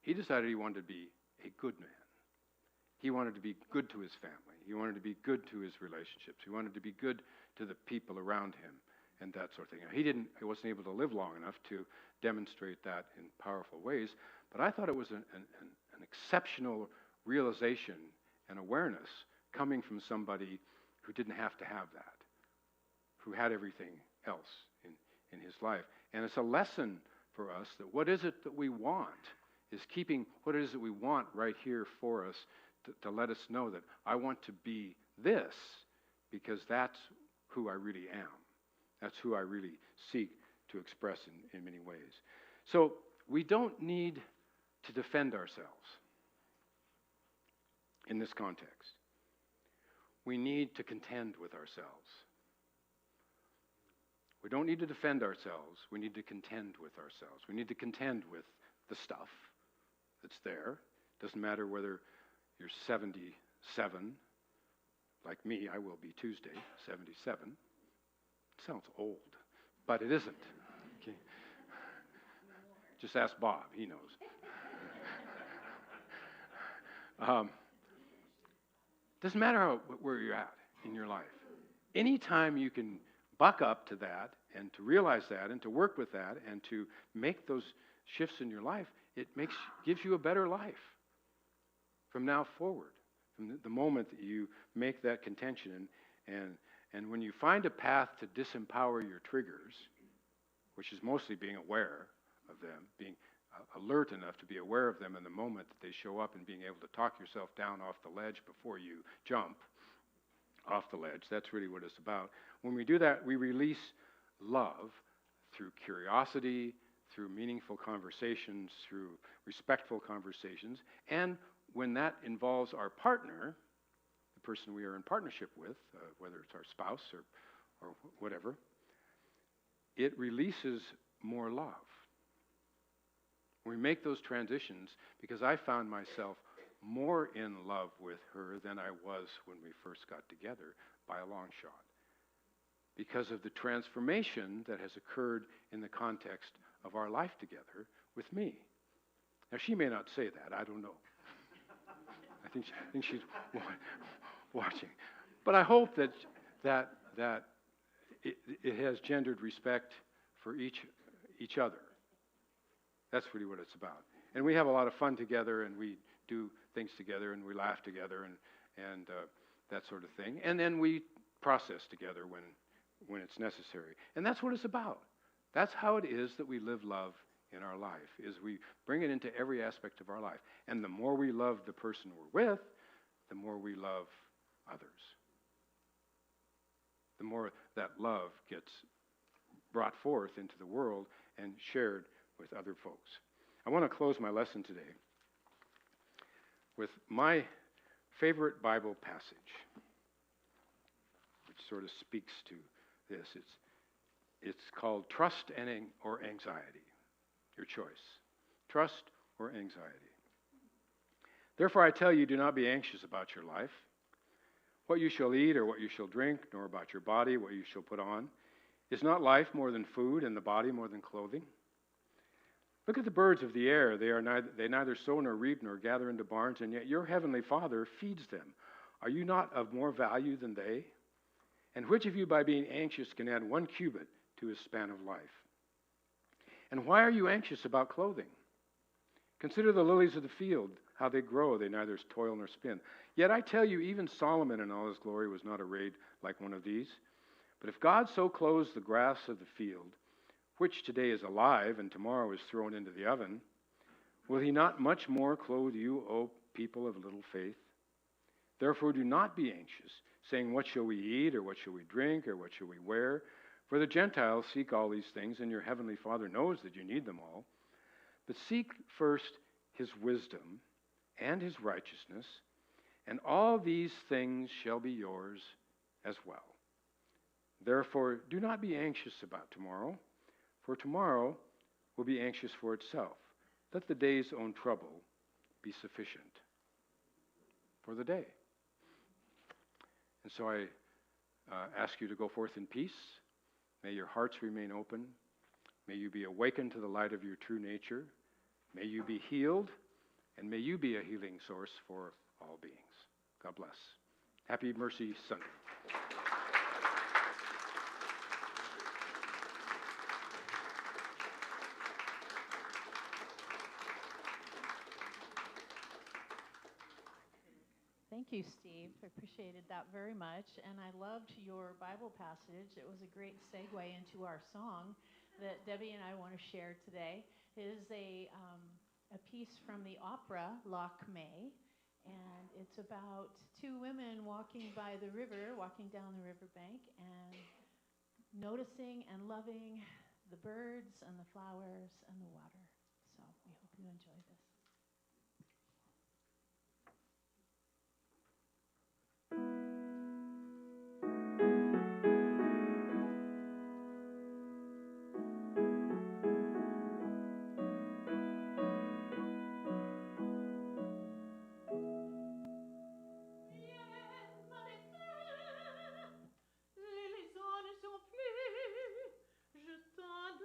He decided he wanted to be a good man. He wanted to be good to his family. He wanted to be good to his relationships. He wanted to be good to the people around him and that sort of thing. He wasn't able to live long enough to demonstrate that in powerful ways, but I thought it was an exceptional realization and awareness coming from somebody who didn't have to have that, who had everything else in his life. And it's a lesson for us that what is it that we want is keeping what it is that we want right here for us to let us know that I want to be this because that's who I really am. That's who I really seek to express in many ways. So we don't need to defend ourselves in this context. We need to contend with ourselves. We don't need to defend ourselves. We need to contend with ourselves. We need to contend with the stuff that's there. Doesn't matter whether you're 77, like me, I will be Tuesday, 77. It sounds old, but it isn't. Okay. Just ask Bob. He knows. Doesn't matter where you're at in your life. Anytime you can buck up to that and to realize that and to work with that and to make those shifts in your life, it gives you a better life from now forward, from the moment that you make that contention. And when you find a path to disempower your triggers, which is mostly being aware of them, being alert enough to be aware of them in the moment that they show up and being able to talk yourself down off the ledge before you jump off the ledge. That's really what it's about. When we do that, we release love through curiosity, through meaningful conversations, through respectful conversations. And when that involves our partner, the person we are in partnership with, whether it's our spouse or whatever, it releases more love. We make those transitions because I found myself more in love with her than I was when we first got together by a long shot, because of the transformation that has occurred in the context of our life together with me. Now, she may not say that. I don't know. I think she's watching. But I hope that it has gendered respect for each other. That's really what it's about. And we have a lot of fun together, and we do things together, and we laugh together, and that sort of thing. And then we process together when it's necessary. And that's what it's about. That's how it is that we live love in our life, is we bring it into every aspect of our life. And the more we love the person we're with, the more we love others. The more that love gets brought forth into the world and shared with other folks. I want to close my lesson today with my favorite Bible passage, which sort of speaks to this. It's called Trust or Anxiety. Your choice. Trust or anxiety. Therefore I tell you, do not be anxious about your life, what you shall eat or what you shall drink, nor about your body, what you shall put on. Is not life more than food, and the body more than clothing? Look at the birds of the air. They neither sow nor reap nor gather into barns, and yet your heavenly Father feeds them. Are you not of more value than they? And which of you, by being anxious, can add 1 cubit to his span of life? And why are you anxious about clothing? Consider the lilies of the field, how they grow. They neither toil nor spin. Yet I tell you, even Solomon in all his glory was not arrayed like one of these. But if God so clothes the grass of the field, which today is alive and tomorrow is thrown into the oven, will he not much more clothe you, O people of little faith? Therefore do not be anxious, saying, what shall we eat, or what shall we drink, or what shall we wear? For the Gentiles seek all these things, and your heavenly Father knows that you need them all. But seek first his wisdom and his righteousness, and all these things shall be yours as well. Therefore, do not be anxious about tomorrow, for tomorrow will be anxious for itself. Let the day's own trouble be sufficient for the day. And so I ask you to go forth in peace. May your hearts remain open. May you be awakened to the light of your true nature. May you be healed, and may you be a healing source for all beings. God bless. Happy Mercy Sunday. Thank you, Steve. I appreciated that very much. And I loved your Bible passage. It was a great segue into our song that Debbie and I want to share today. It is a piece from the opera Loch May. And it's about 2 women walking by the river, walking down the riverbank, and noticing and loving the birds and the flowers and the water. So we hope you enjoy this. Je tends de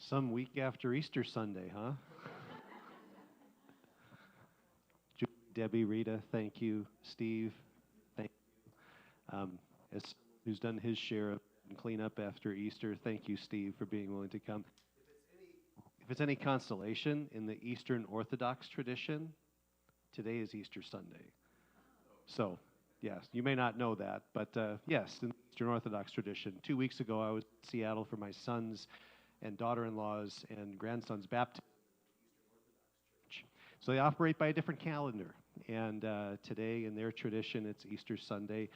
Some week after Easter Sunday, huh? Debbie, Rita, thank you. Steve, thank you. As who's done his share of cleanup after Easter, thank you, Steve, for being willing to come. If it's any consolation, in the Eastern Orthodox tradition, today is Easter Sunday. So, yes, you may not know that, but yes, in the Eastern Orthodox tradition. 2 weeks ago, I was in Seattle for my sons and daughter-in-laws and grandsons' baptism. So they operate by a different calendar, and today in their tradition it's Easter Sunday.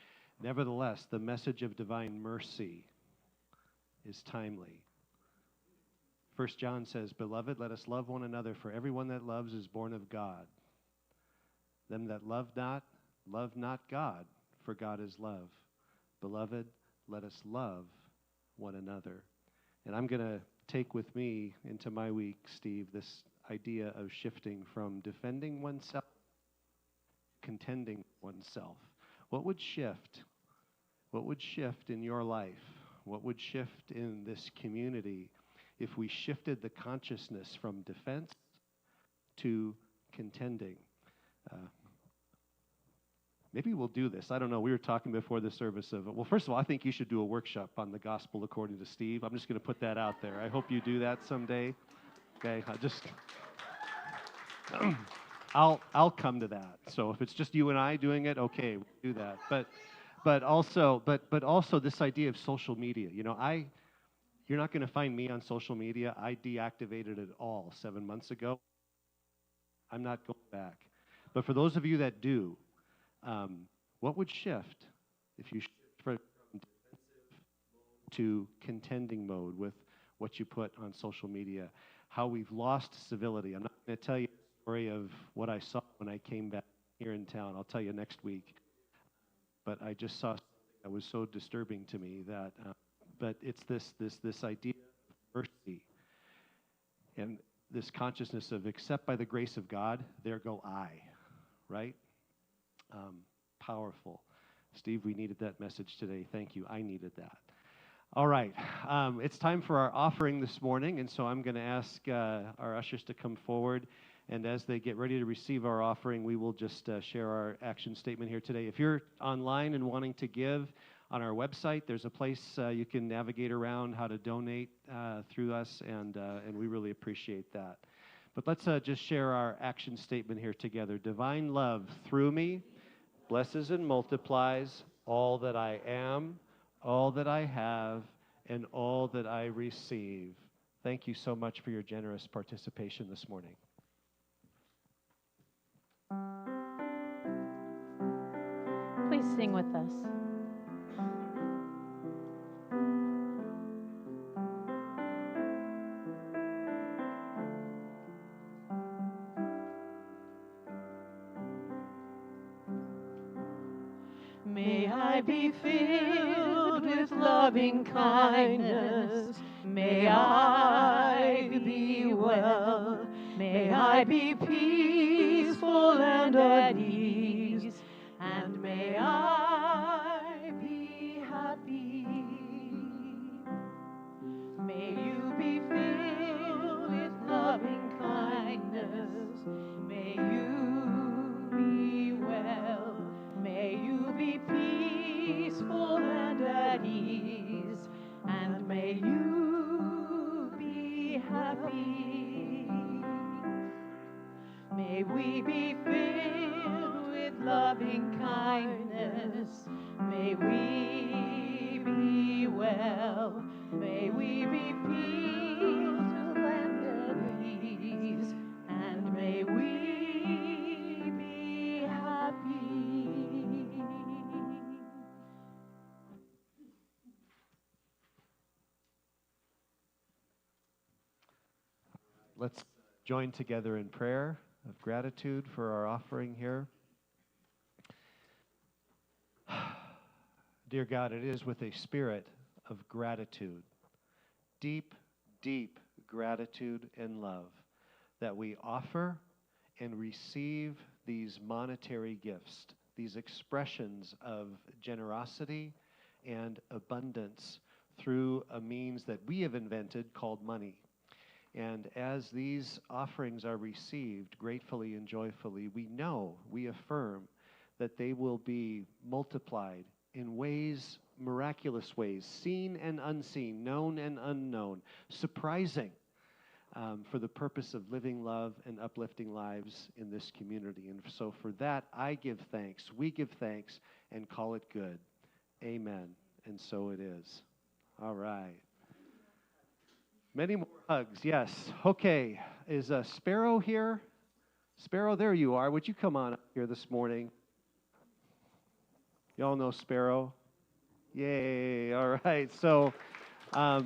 Nevertheless, the message of divine mercy is timely. 1 John says, "Beloved, let us love one another, for everyone that loves is born of God. Them that love not God, for God is love. Beloved, let us love one another." And I'm going to take with me into my week, Steve, this idea of shifting from defending oneself, contending oneself. What would shift? What would shift in your life? What would shift in this community if we shifted the consciousness from defense to contending? Maybe we'll do this. I don't know. We were talking before the service of, well, first of all, I think you should do a workshop on the gospel according to Steve. I'm just going to put that out there. I hope you do that someday. Okay, I'll come to that. So if it's just you and I doing it, okay, we'll do that. But also this idea of social media. You know, You're not going to find me on social media. I deactivated it all 7 months ago. I'm not going back. But for those of you that do, what would shift if you shift from defensive to contending mode with what you put on social media? How we've lost civility. I'm not going to tell you the story of what I saw when I came back here in town. I'll tell you next week. But I just saw something that was so disturbing to me that, but it's this idea of mercy and this consciousness of except by the grace of God, there go I, right? Powerful. Steve, we needed that message today. Thank you. I needed that. All right. It's time for our offering this morning, and so I'm going to ask our ushers to come forward. And as they get ready to receive our offering, we will just share our action statement here today. If you're online and wanting to give, on our website, there's a place you can navigate around how to donate through us, and we really appreciate that. But let's just share our action statement here together. Divine love through me blesses and multiplies all that I am, all that I have, and all that I receive. Thank you so much for your generous participation this morning. Please sing with us. May I be filled with loving kindness. May I be well. May I be peaceful and at ease. And may I be happy. May you be filled with loving kindness. May you be well. May you be peaceful and at ease, and may you be happy. May we be filled with loving kindness. May we be well. May we be peaceful and at ease, and may we be happy. Let's join together in prayer of gratitude for our offering here. Dear God, it is with a spirit of gratitude, deep, deep gratitude and love, that we offer and receive these monetary gifts, these expressions of generosity and abundance through a means that we have invented called money. And as these offerings are received gratefully and joyfully, we know, we affirm that they will be multiplied in ways, miraculous ways, seen and unseen, known and unknown, surprising, for the purpose of living love and uplifting lives in this community. And so for that, I give thanks, we give thanks, and call it good. Amen. And so it is. All right. Many more hugs, yes. Okay, is Sparrow here? Sparrow, there you are. Would you come on up here this morning? Y'all know Sparrow? Yay, all right. So we're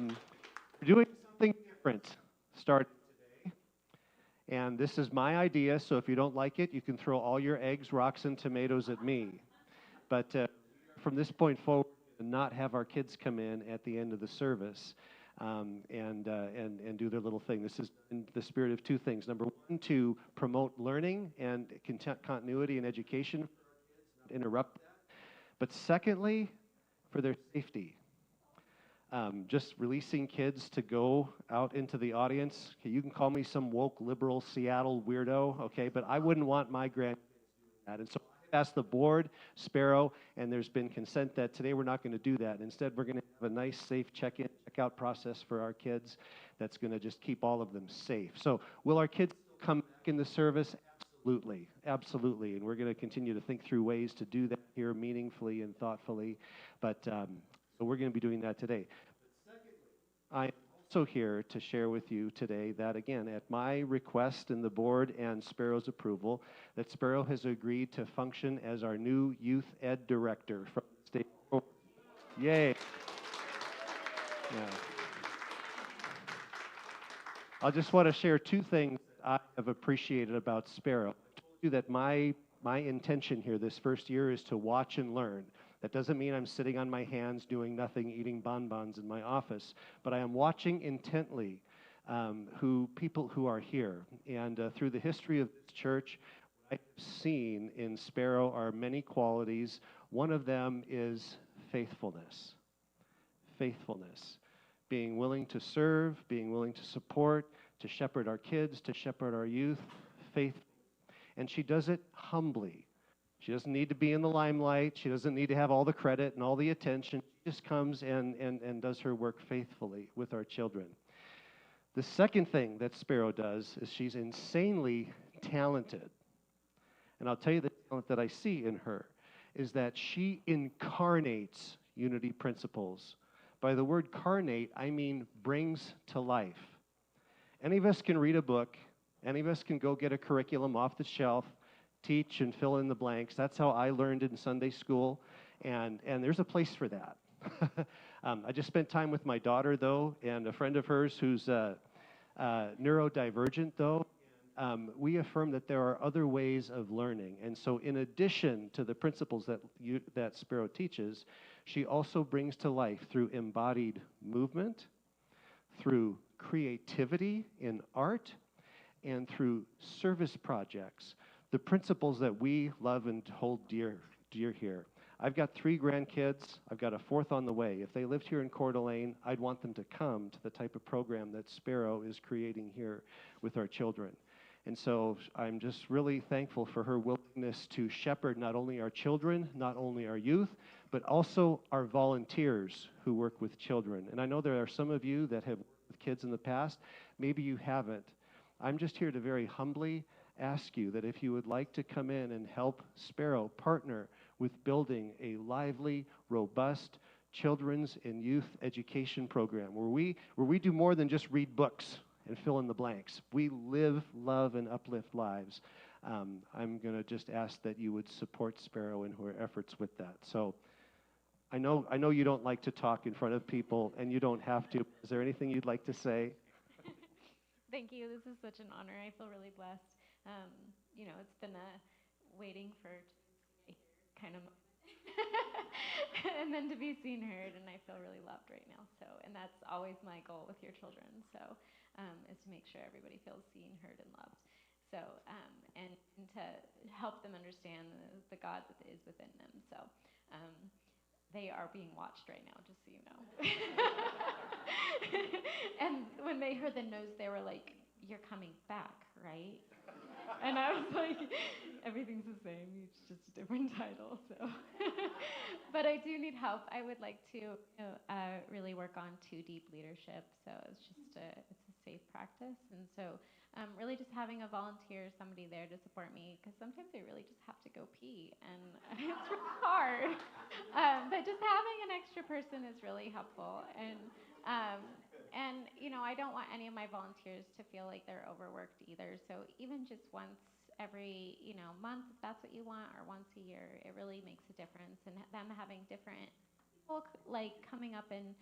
doing something different starting today. And this is my idea, so if you don't like it, you can throw all your eggs, rocks, and tomatoes at me. But from this point forward, not have our kids come in at the end of the service. And do their little thing. This is in the spirit of two things. Number one, to promote learning and continuity and education, interrupt that. But secondly, for their safety. Just releasing kids to go out into the audience. Okay, you can call me some woke liberal Seattle weirdo, okay, but I wouldn't want my grandkids doing that. And so I asked the board, Sparrow, and there's been consent that today we're not going to do that. Instead, we're going to have a nice, safe check-in, check-out process for our kids that's going to just keep all of them safe. So will our kids come back in the service? Absolutely, absolutely. And we're going to continue to think through ways to do that here meaningfully and thoughtfully. But so we're going to be doing that today. But secondly, I'm also here to share with you today that, again, at my request and the board and Sparrow's approval, that Sparrow has agreed to function as our new youth ed director from the state. Yay. Yeah. I just want to share two things that I have appreciated about Sparrow. I told you that my intention here this first year is to watch and learn. That doesn't mean I'm sitting on my hands doing nothing, eating bonbons in my office, but I am watching intently people who are here. And through the history of this church, what I've seen in Sparrow are many qualities. One of them is faithfulness. Faithfulness. Being willing to serve, being willing to support, to shepherd our kids, to shepherd our youth, faith. And she does it humbly. She doesn't need to be in the limelight. She doesn't need to have all the credit and all the attention. She just comes and does her work faithfully with our children. The second thing that Sparrow does is she's insanely talented. And I'll tell you the talent that I see in her is that she incarnates unity principles. By the word carnate, I mean brings to life. Any of us can read a book. Any of us can go get a curriculum off the shelf, teach and fill in the blanks. That's how I learned in Sunday school, and there's a place for that. I just spent time with my daughter, though, and a friend of hers who's neurodivergent, though. We affirm that there are other ways of learning. And so in addition to the principles that Sparrow teaches, she also brings to life through embodied movement, through creativity in art, and through service projects, the principles that we love and hold dear here. I've got 3 grandkids. I've got a 4th on the way. If they lived here in Coeur d'Alene, I'd want them to come to the type of program that Sparrow is creating here with our children. And so I'm just really thankful for her willingness to shepherd not only our children, not only our youth, but also our volunteers who work with children. And I know there are some of you that have worked with kids in the past. Maybe you haven't. I'm just here to very humbly ask you that if you would like to come in and help Sparrow partner with building a lively, robust children's and youth education program where we do more than just read books and fill in the blanks. We live, love, and uplift lives. I'm going to just ask that you would support Sparrow in her efforts with that. So I know you don't like to talk in front of people, and you don't have to. Is there anything you'd like to say? Thank you. This is such an honor. I feel really blessed. It's been a waiting for kind of and then to be seen, heard, and I feel really loved right now. So, and that's always my goal with your children. So, is to make sure everybody feels seen, heard, and loved. So, and to help them understand the God that is within them. So, they are being watched right now, just so you know. And when they heard the no's, they were like, "You're coming back, right?" And I was like, "Everything's the same. It's just a different title." So, but I do need help. I would like to really work on 2 deep leadership. So it's a safe practice, and so really just having a volunteer, somebody there to support me, because sometimes I really just have to go pee, and it's really hard. But just having an extra person is really helpful, and I don't want any of my volunteers to feel like they're overworked either. So even just once every month, if that's what you want, or once a year, it really makes a difference. And them having different people like coming up, and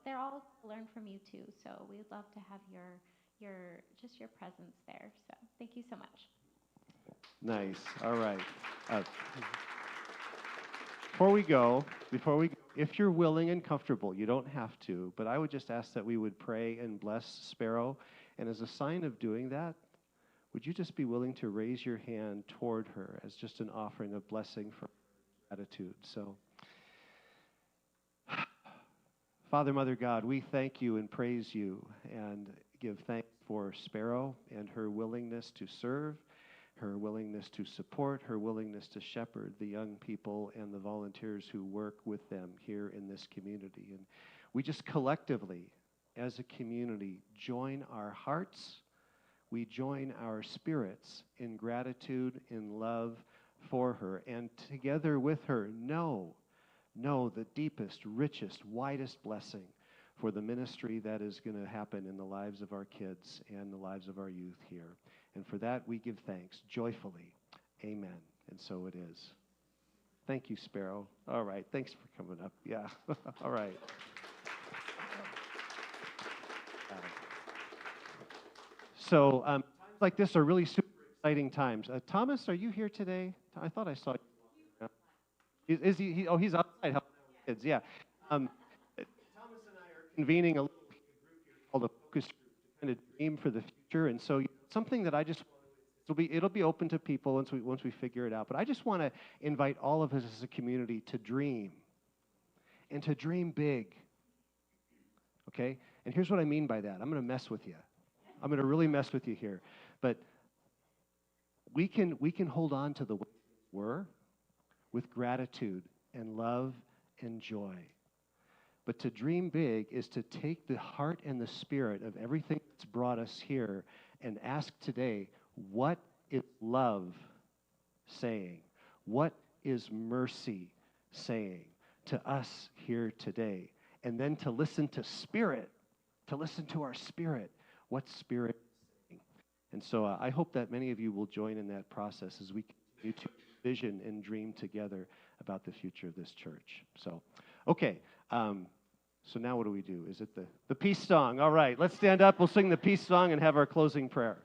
they're all learn from you too. So we'd love to have your presence there. So thank you so much. Nice. All right. Before we go, if you're willing and comfortable, you don't have to, but I would just ask that we would pray and bless Sparrow. And as a sign of doing that, would you just be willing to raise your hand toward her as just an offering of blessing for gratitude? So, Father, Mother God, we thank you and praise you and give thanks for Sparrow and her willingness to serve, her willingness to support, her willingness to shepherd the young people and the volunteers who work with them here in this community. And we just collectively, as a community, join our hearts, we join our spirits in gratitude, in love for her, and together with her know the deepest, richest, widest blessing for the ministry that is going to happen in the lives of our kids and the lives of our youth here. And for that, we give thanks joyfully. Amen. And so it is. Thank you, Sparrow. All right. Thanks for coming up. Yeah. All right. So times like this are really super exciting times. Thomas, are you here today? I thought I saw you. Is he? Oh, he's outside helping out with kids. Yeah. Thomas and I are convening a little group here called a focus group to kind of dream for the future. And so something that I just it'll be open to people once we figure it out. But I just want to invite all of us as a community to dream and to dream big. Okay? And here's what I mean by that. I'm going to mess with you. I'm going to really mess with you here. But we can hold on to the way we were with gratitude and love and joy. But to dream big is to take the heart and the spirit of everything that's brought us here and ask today, what is love saying? What is mercy saying to us here today? And then to listen to spirit, to listen to our spirit, what spirit is saying. And so I hope that many of you will join in that process as we continue to vision and dream together about the future of this church. So, okay. So now what do we do? Is it the peace song? All right, let's stand up. We'll sing the peace song and have our closing prayer.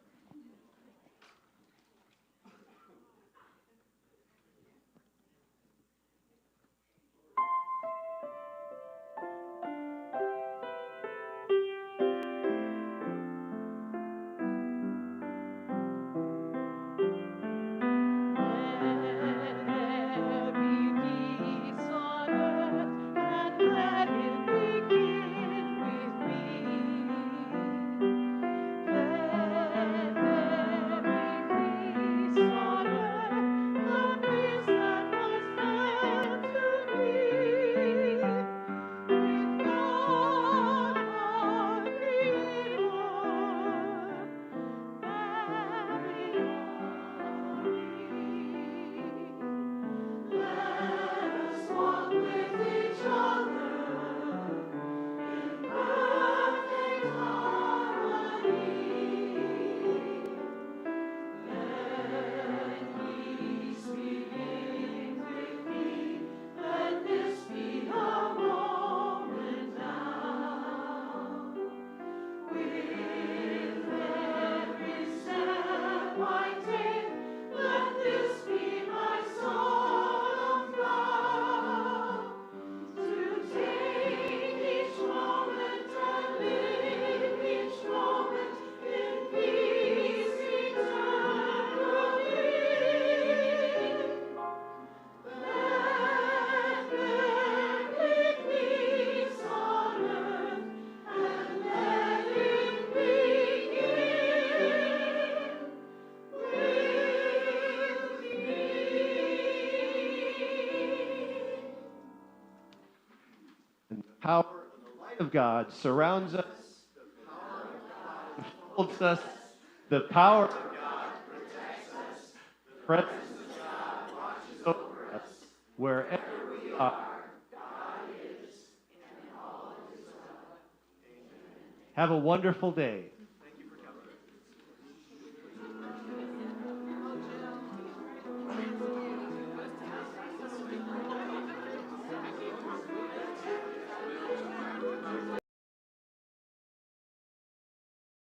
Power of the light of God surrounds us. The power of God enfolds us. The power of God protects us. The presence of God watches over us. Wherever we are, God is, and all is well. Have a wonderful day.